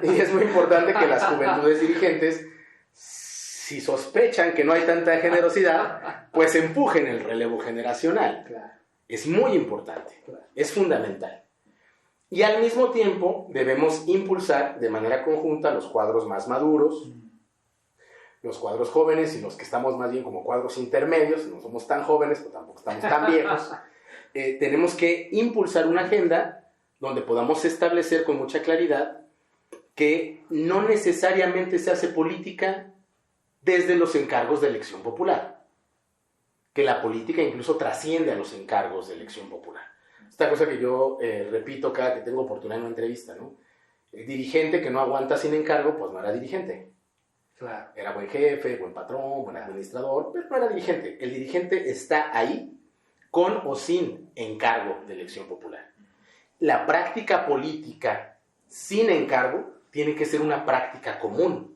que las juventudes dirigentes, si sospechan que no hay tanta generosidad, pues empujen el relevo generacional. Claro. Es muy importante, Claro. es fundamental. Y al mismo tiempo debemos impulsar de manera conjunta los cuadros más maduros, los cuadros jóvenes y los que estamos más bien como cuadros intermedios, no somos tan jóvenes, pero tampoco estamos tan viejos. Tenemos que impulsar una agenda donde podamos establecer con mucha claridad que no necesariamente se hace política desde los encargos de elección popular, que la política incluso trasciende a los encargos de elección popular. Esta cosa que yo repito cada que tengo oportunidad en una entrevista, ¿no? El dirigente que no aguanta sin encargo, pues no era dirigente. Claro. Era buen jefe, buen patrón, buen administrador, pero no era dirigente. El dirigente está ahí con o sin encargo de elección popular. La práctica política sin encargo tiene que ser una práctica común,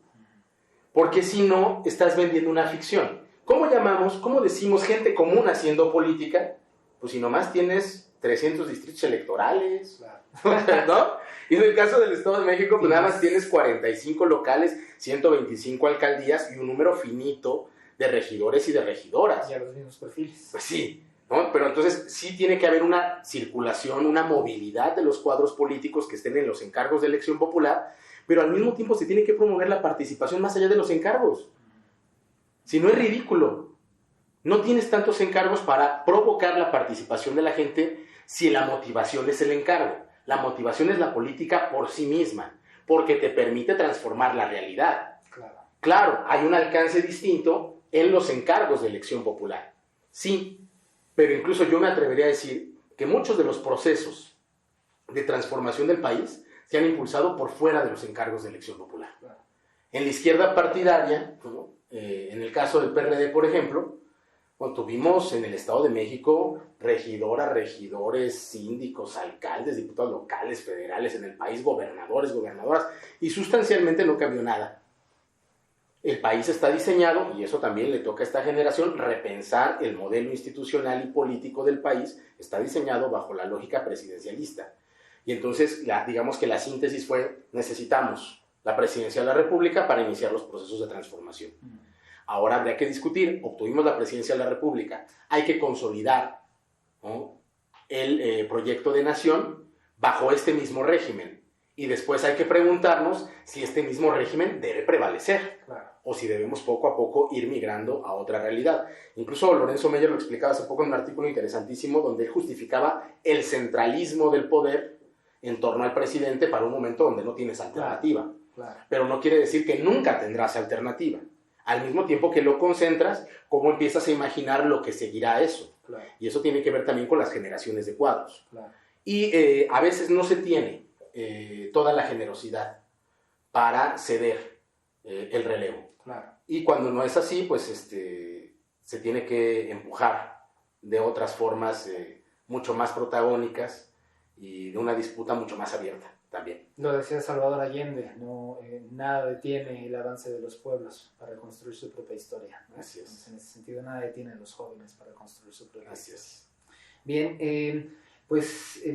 porque si no, estás vendiendo una ficción. ¿Cómo decimos gente común haciendo política? Pues si nomás tienes 300 distritos electorales, claro. ¿No? Y en el caso del Estado de México, pues nada más tienes 45 locales, 125 alcaldías y un número finito de regidores y de regidoras. Ya los mismos perfiles. Pues sí, ¿no? Pero entonces sí tiene que haber una circulación, una movilidad de los cuadros políticos que estén en los encargos de elección popular, pero al mismo tiempo se tiene que promover la participación más allá de los encargos. Si no, es ridículo. No tienes tantos encargos para provocar la participación de la gente si la motivación es el encargo. La motivación es la política por sí misma, porque te permite transformar la realidad. Claro, hay un alcance distinto en los encargos de elección popular. Sí, pero incluso yo me atrevería a decir que muchos de los procesos de transformación del país se han impulsado por fuera de los encargos de elección popular. En la izquierda partidaria, ¿no? En el caso del PRD, por ejemplo, tuvimos en el Estado de México regidoras, regidores, síndicos, alcaldes, diputados locales, federales, en el país gobernadores, gobernadoras, y sustancialmente no cambió nada. El país está diseñado, y eso también le toca a esta generación, repensar el modelo institucional y político del país, está diseñado bajo la lógica presidencialista. Y entonces, digamos que la síntesis fue, necesitamos la presidencia de la República para iniciar los procesos de transformación. Ahora habría que discutir, obtuvimos la presidencia de la República, hay que consolidar, ¿no?, el proyecto de nación bajo este mismo régimen. Y después hay que preguntarnos si este mismo régimen debe prevalecer, claro, o si debemos poco a poco ir migrando a otra realidad. Incluso Lorenzo Meyer lo explicaba hace poco en un artículo interesantísimo donde él justificaba el centralismo del poder en torno al presidente para un momento donde no tienes alternativa. Claro. Pero no quiere decir que nunca tendrás alternativa. Al mismo tiempo que lo concentras, ¿cómo empiezas a imaginar lo que seguirá eso? Claro. Y eso tiene que ver también con las generaciones de cuadros. Claro. Y a veces no se tiene toda la generosidad para ceder el relevo. Claro. Y cuando no es así, pues se tiene que empujar de otras formas mucho más protagónicas y de una disputa mucho más abierta también. Lo decía Salvador Allende, no, nada detiene el avance de los pueblos para construir su propia historia, ¿no? Así es. Entonces, en ese sentido, nada detiene a los jóvenes para construir su propia Así historia. es. Bien,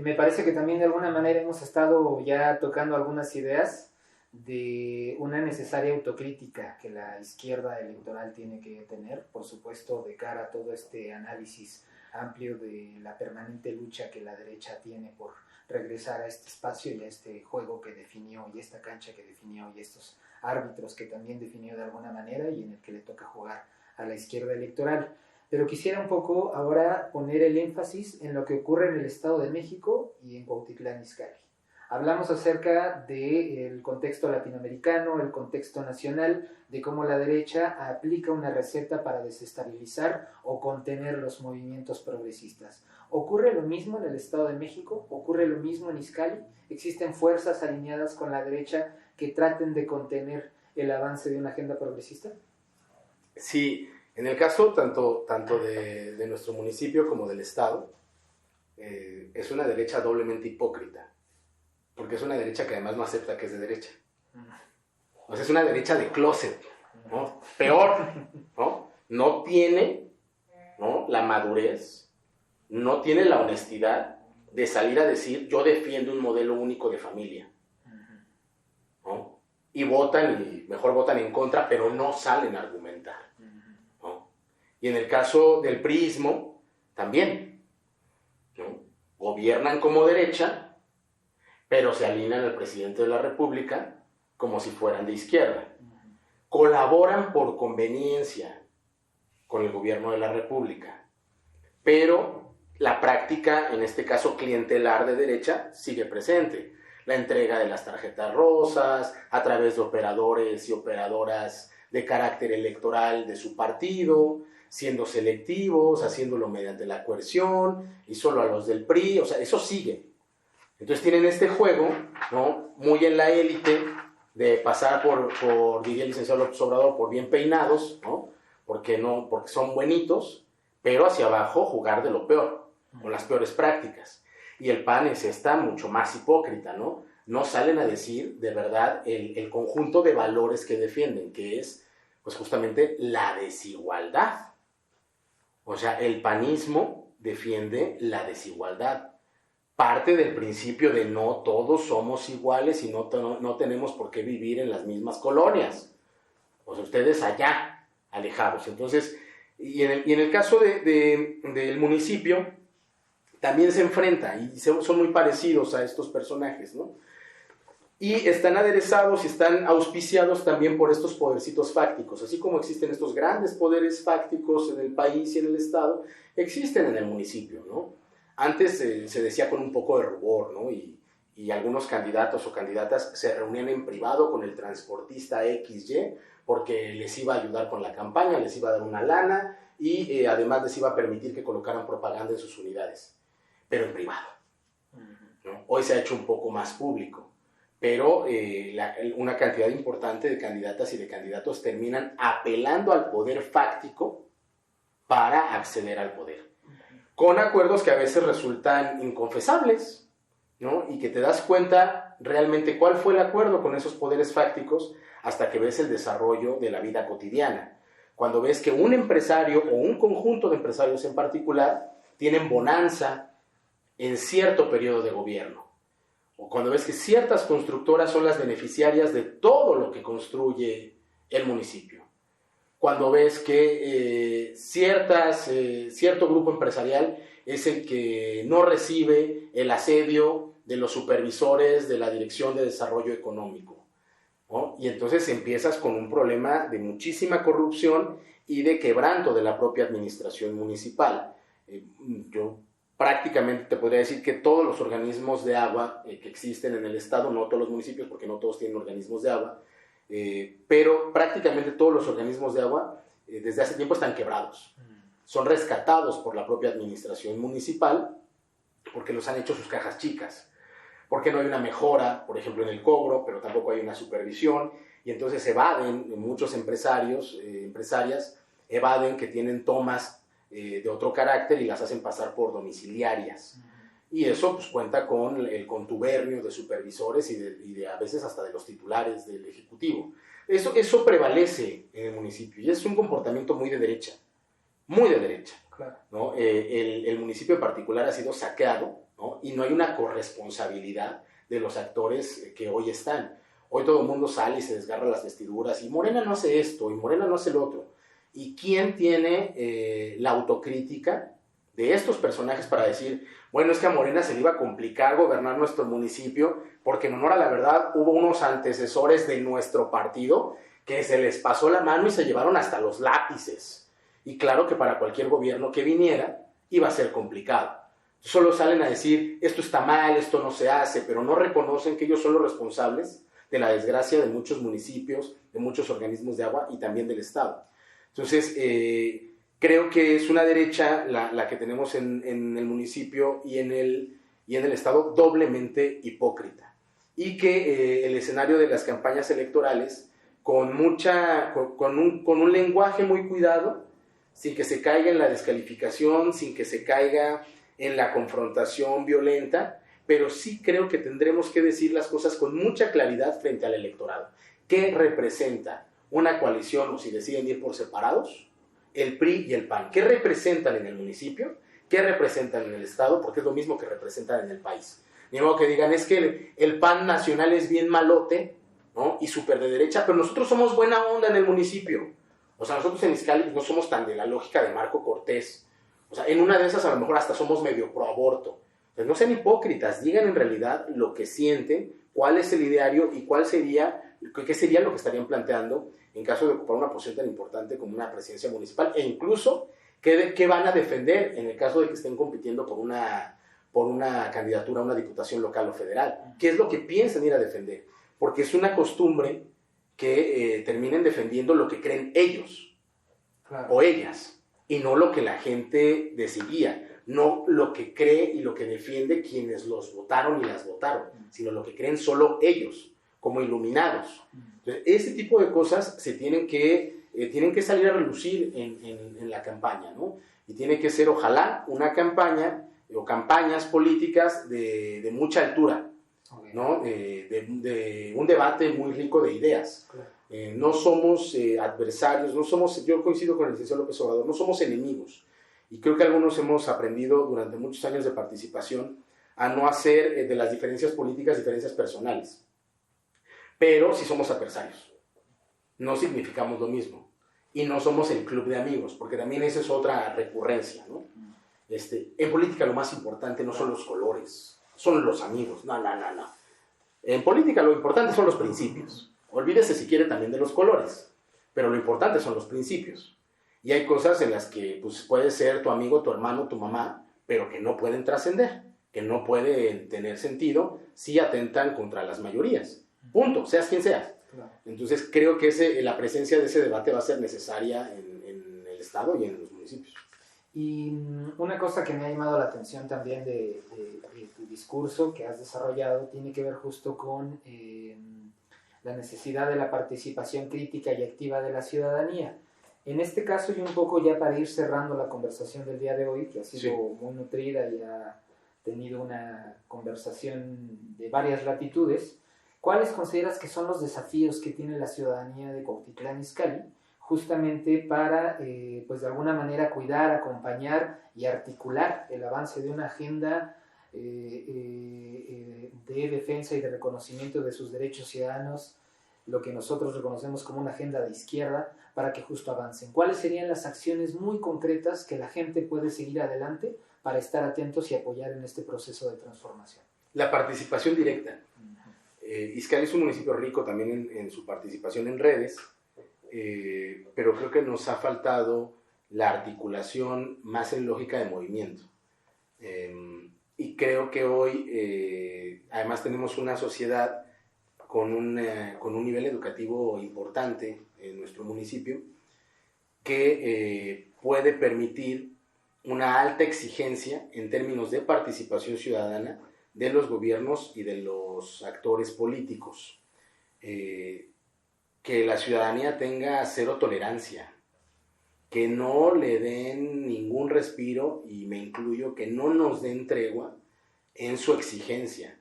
me parece que también de alguna manera hemos estado ya tocando algunas ideas de una necesaria autocrítica que la izquierda electoral tiene que tener, por supuesto, de cara a todo este análisis amplio de la permanente lucha que la derecha tiene por regresar a este espacio y a este juego que definió, y esta cancha que definió, y estos árbitros que también definió de alguna manera y en el que le toca jugar a la izquierda electoral. Pero quisiera un poco ahora poner el énfasis en lo que ocurre en el Estado de México y en Cuautitlán Izcalli. Hablamos acerca del contexto latinoamericano, el contexto nacional, de cómo la derecha aplica una receta para desestabilizar o contener los movimientos progresistas. ¿Ocurre lo mismo en el Estado de México? ¿Ocurre lo mismo en Izcalli? ¿Existen fuerzas alineadas con la derecha que traten de contener el avance de una agenda progresista? Sí, en el caso tanto de nuestro municipio como del Estado, es una derecha doblemente hipócrita, porque es una derecha que además no acepta que es de derecha. O sea, es una derecha de closet, ¿no? Peor, ¿no? No tiene, ¿no?, la madurez, no tiene la honestidad de salir a decir, yo defiendo un modelo único de familia, ¿no? Y mejor votan en contra, pero no salen a argumentar, ¿no? Y en el caso del priismo, también, ¿no? Gobiernan como derecha, pero se alinean al presidente de la República como si fueran de izquierda. Colaboran por conveniencia con el gobierno de la República, pero la práctica, en este caso clientelar de derecha, sigue presente. La entrega de las tarjetas rosas a través de operadores y operadoras de carácter electoral de su partido, siendo selectivos, haciéndolo mediante la coerción y solo a los del PRI, o sea, eso sigue. Entonces tienen este juego, ¿no?, muy en la élite de pasar diría el licenciado López Obrador, por bien peinados, ¿no?, porque son buenitos, pero hacia abajo jugar de lo peor, con las peores prácticas. Y el PAN es mucho más hipócrita, ¿no? No salen a decir de verdad el conjunto de valores que defienden, que es pues justamente la desigualdad. O sea, el panismo defiende la desigualdad. Parte del principio de no todos somos iguales y no tenemos por qué vivir en las mismas colonias. O sea, ustedes allá, alejados. Entonces, y en el caso del municipio, también se enfrenta y son muy parecidos a estos personajes, ¿no? Y están aderezados y están auspiciados también por estos podercitos fácticos. Así como existen estos grandes poderes fácticos en el país y en el estado, existen en el municipio, ¿no? Antes se decía con un poco de rubor, ¿no? Y algunos candidatos o candidatas se reunían en privado con el transportista XY porque les iba a ayudar con la campaña, les iba a dar una lana y además les iba a permitir que colocaran propaganda en sus unidades, pero en privado, ¿no? Hoy se ha hecho un poco más público, pero una cantidad importante de candidatas y de candidatos terminan apelando al poder fáctico para acceder al poder, con acuerdos que a veces resultan inconfesables, ¿no? Y que te das cuenta realmente cuál fue el acuerdo con esos poderes fácticos hasta que ves el desarrollo de la vida cotidiana. Cuando ves que un empresario o un conjunto de empresarios en particular tienen bonanza en cierto periodo de gobierno, o cuando ves que ciertas constructoras son las beneficiarias de todo lo que construye el municipio, cuando ves que cierto grupo empresarial es el que no recibe el asedio de los supervisores de la Dirección de Desarrollo Económico, ¿no? Y entonces empiezas con un problema de muchísima corrupción y de quebranto de la propia administración municipal. Yo prácticamente te podría decir que todos los organismos de agua que existen en el estado, no todos los municipios porque no todos tienen organismos de agua, pero prácticamente todos los organismos de agua desde hace tiempo están quebrados. Son rescatados por la propia administración municipal porque los han hecho sus cajas chicas, porque no hay una mejora, por ejemplo, en el cobro, pero tampoco hay una supervisión, y entonces evaden, muchos empresarios, empresarias, evaden que tienen tomas de otro carácter y las hacen pasar por domiciliarias. Y eso pues cuenta con el contubernio de supervisores y de a veces hasta de los titulares del Ejecutivo. Eso prevalece en el municipio y es un comportamiento muy de derecha, claro, ¿no? El municipio en particular ha sido saqueado, ¿no? Y no hay una corresponsabilidad de los actores que hoy están. Hoy todo el mundo sale y se desgarra las vestiduras y Morena no hace esto y Morena no hace lo otro. ¿Y quién tiene la autocrítica de estos personajes para decir, bueno, es que a Morena se le iba a complicar gobernar nuestro municipio porque en honor a la verdad hubo unos antecesores de nuestro partido que se les pasó la mano y se llevaron hasta los lápices? Y claro que para cualquier gobierno que viniera iba a ser complicado. Solo salen a decir, esto está mal, esto no se hace, pero no reconocen que ellos son los responsables de la desgracia de muchos municipios, de muchos organismos de agua y también del Estado. Entonces, creo que es una derecha la que tenemos en el municipio y en el Estado doblemente hipócrita. Y que el escenario de las campañas electorales, con un lenguaje muy cuidado, sin que se caiga en la descalificación, sin que se caiga en la confrontación violenta, pero sí creo que tendremos que decir las cosas con mucha claridad frente al electorado. ¿Qué representa una coalición, o si deciden ir por separados, el PRI y el PAN? ¿Qué representan en el municipio? ¿Qué representan en el Estado? Porque es lo mismo que representan en el país. Ni modo que digan, es que el PAN nacional es bien malote, ¿no? Y súper de derecha, pero nosotros somos buena onda en el municipio. O sea, nosotros en Izcalli no somos tan de la lógica de Marco Cortés. O sea, en una de esas a lo mejor hasta somos medio pro aborto. Entonces, no sean hipócritas, digan en realidad lo que sienten, cuál es el ideario y qué sería lo que estarían planteando en caso de ocupar una posición tan importante como una presidencia municipal, e incluso qué van a defender en el caso de que estén compitiendo por una candidatura a una diputación local o federal. ¿Qué es lo que piensan ir a defender? Porque es una costumbre que terminen defendiendo lo que creen ellos, claro, o ellas, y no lo que la gente decidía, no lo que cree y lo que defiende quienes los votaron y las votaron, sino lo que creen solo ellos, como iluminados. Entonces, ese tipo de cosas se tienen que salir a relucir en la campaña, ¿no? Y tiene que ser, ojalá, una campaña o campañas políticas de mucha altura, ¿no? De un debate muy rico de ideas. Claro. No somos adversarios, yo coincido con el licenciado López Obrador, no somos enemigos. Y creo que algunos hemos aprendido durante muchos años de participación a no hacer de las diferencias políticas diferencias personales. Pero sí somos adversarios. No significamos lo mismo. Y no somos el club de amigos, porque también esa es otra recurrencia, ¿no? En política lo más importante no son los colores, son los amigos. No. En política lo importante son los principios. Olvídese si quiere también de los colores, pero lo importante son los principios. Y hay cosas en las que pues, puede ser tu amigo, tu hermano, tu mamá, pero que no pueden trascender, que no pueden tener sentido si atentan contra las mayorías. Punto, seas quien seas. Claro. Entonces creo que la presencia de ese debate va a ser necesaria en el Estado y en los municipios. Y una cosa que me ha llamado la atención también de tu discurso que has desarrollado tiene que ver justo con la necesidad de la participación crítica y activa de la ciudadanía. En este caso, y un poco ya para ir cerrando la conversación del día de hoy, que ha sido muy nutrida y ha tenido una conversación de varias latitudes, ¿cuáles consideras que son los desafíos que tiene la ciudadanía de Cuautitlán Izcalli justamente para, pues de alguna manera, cuidar, acompañar y articular el avance de una agenda de defensa y de reconocimiento de sus derechos ciudadanos, lo que nosotros reconocemos como una agenda de izquierda, para que justo avancen? ¿Cuáles serían las acciones muy concretas que la gente puede seguir adelante para estar atentos y apoyar en este proceso de transformación? La participación directa. Izcalli es un municipio rico también en su participación en redes, pero creo que nos ha faltado la articulación más en lógica de movimiento. Y creo que hoy, además, tenemos una sociedad con un nivel educativo importante en nuestro municipio que puede permitir una alta exigencia en términos de participación ciudadana de los gobiernos y de los actores políticos. Que la ciudadanía tenga cero tolerancia, que no le den ningún respiro, y me incluyo, que no nos den tregua en su exigencia.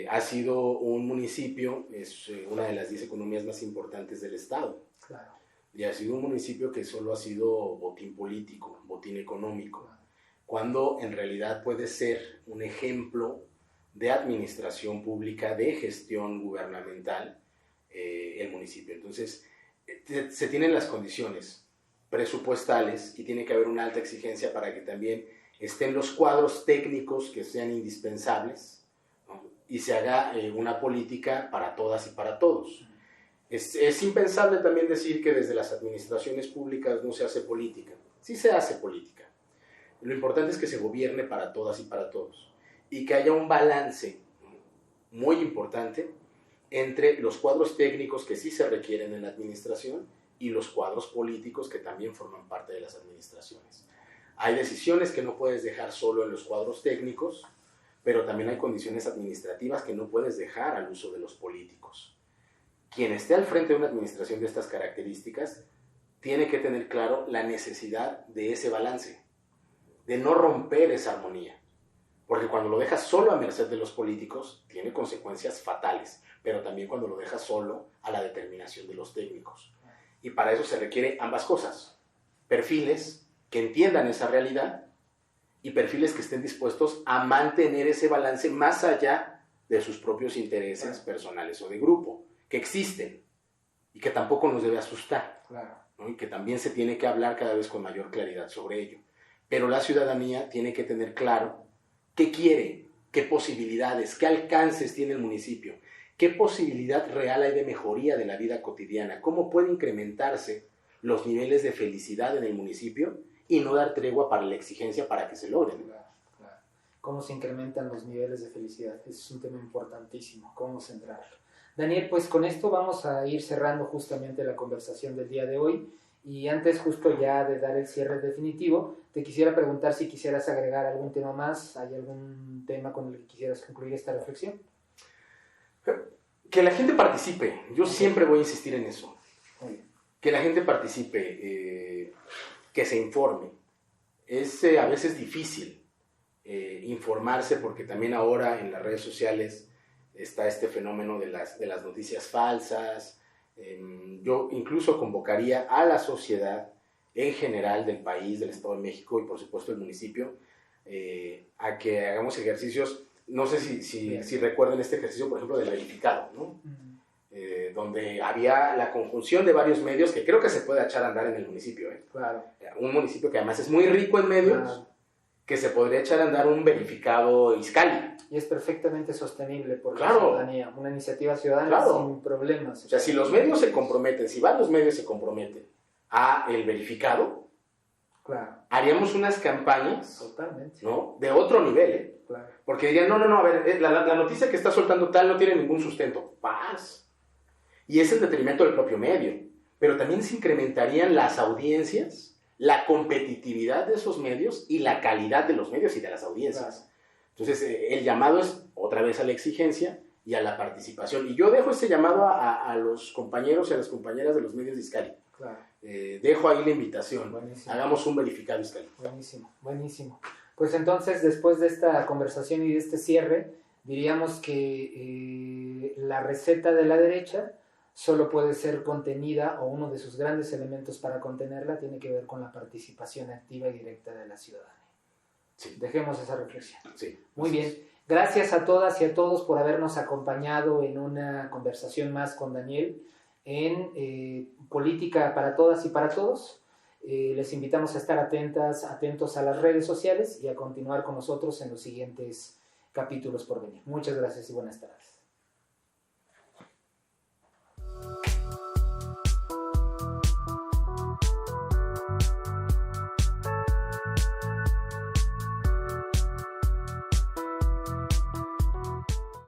Ha sido un municipio, es una de las 10 economías más importantes del Estado. Claro. Y ha sido un municipio que solo ha sido botín político, botín económico, cuando en realidad puede ser un ejemplo de administración pública, de gestión gubernamental, el municipio. Entonces, se tienen las condiciones presupuestales y tiene que haber una alta exigencia para que también estén los cuadros técnicos que sean indispensables, ¿no? Y se haga una política para todas y para todos. Es impensable también decir que desde las administraciones públicas no se hace política. Sí se hace política. Lo importante es que se gobierne para todas y para todos y que haya un balance muy importante entre los cuadros técnicos que sí se requieren en la administración y los cuadros políticos que también forman parte de las administraciones. Hay decisiones que no puedes dejar solo en los cuadros técnicos, pero también hay condiciones administrativas que no puedes dejar al uso de los políticos. Quien esté al frente de una administración de estas características tiene que tener claro la necesidad de ese balance, de no romper esa armonía, Porque cuando lo dejas solo a merced de los políticos, tiene consecuencias fatales, pero también cuando lo dejas solo a la determinación de los técnicos. Y para eso se requiere ambas cosas: perfiles que entiendan esa realidad y perfiles que estén dispuestos a mantener ese balance más allá de sus propios intereses personales o de grupo, que existen y que tampoco nos debe asustar, ¿no? Y que también se tiene que hablar cada vez con mayor claridad sobre ello. Pero la ciudadanía tiene que tener claro qué quiere, qué posibilidades, qué alcances tiene el municipio, qué posibilidad real hay de mejoría de la vida cotidiana, cómo puede incrementarse los niveles de felicidad en el municipio y no dar tregua para la exigencia para que se logren. Claro. Cómo se incrementan los niveles de felicidad. Ese es un tema importantísimo, cómo centrarlo. Daniel, pues con esto vamos a ir cerrando justamente la conversación del día de hoy. Y antes justo ya de dar el cierre definitivo, te quisiera preguntar si quisieras agregar algún tema más. ¿Hay algún tema con el que quisieras concluir esta reflexión? Que la gente participe. Yo siempre voy a insistir en eso. Muy bien. Que la gente participe, que se informe. Es a veces difícil informarse, porque también ahora en las redes sociales está este fenómeno de las noticias falsas. Yo incluso convocaría a la sociedad en general del país, del Estado de México y por supuesto del municipio, a que hagamos ejercicios. No sé si recuerdan este ejercicio, por ejemplo, del verificado, ¿no? Donde había la conjunción de varios medios que creo que se puede echar a andar en el municipio. Claro. Un municipio que además es muy rico en medios, que se podría echar a andar un verificado Izcalli. Y es perfectamente sostenible por la Claro. ciudadanía, una iniciativa ciudadana Claro. sin problemas. O sea, si los medios se comprometen, si varios medios se comprometen a el verificado, Claro, haríamos unas campañas, totalmente. ¿no?, de otro nivel, Claro. porque dirían, no, a ver, la noticia que está soltando tal no tiene ningún sustento. Paz. Y es en detrimento del propio medio. Pero también se incrementarían las audiencias, la competitividad de esos medios y la calidad de los medios y de las audiencias. Claro. Entonces, el llamado es otra vez a la exigencia y a la participación. Y yo dejo ese llamado a los compañeros y a las compañeras de los medios de Izcalli. Claro. Dejo ahí la invitación. Buenísimo. Hagamos un verificado Izcalli. Buenísimo. Pues entonces, después de esta conversación y de este cierre, diríamos que la receta de la derecha solo puede ser contenida, o uno de sus grandes elementos para contenerla tiene que ver con la participación activa y directa de la ciudadanía. Sí. Dejemos esa reflexión. Sí. Muy bien. Gracias a todas y a todos por habernos acompañado en una conversación más con Daniel en Política para Todas y para Todos. Les invitamos a estar atentos a las redes sociales y a continuar con nosotros en los siguientes capítulos por venir. Muchas gracias y buenas tardes.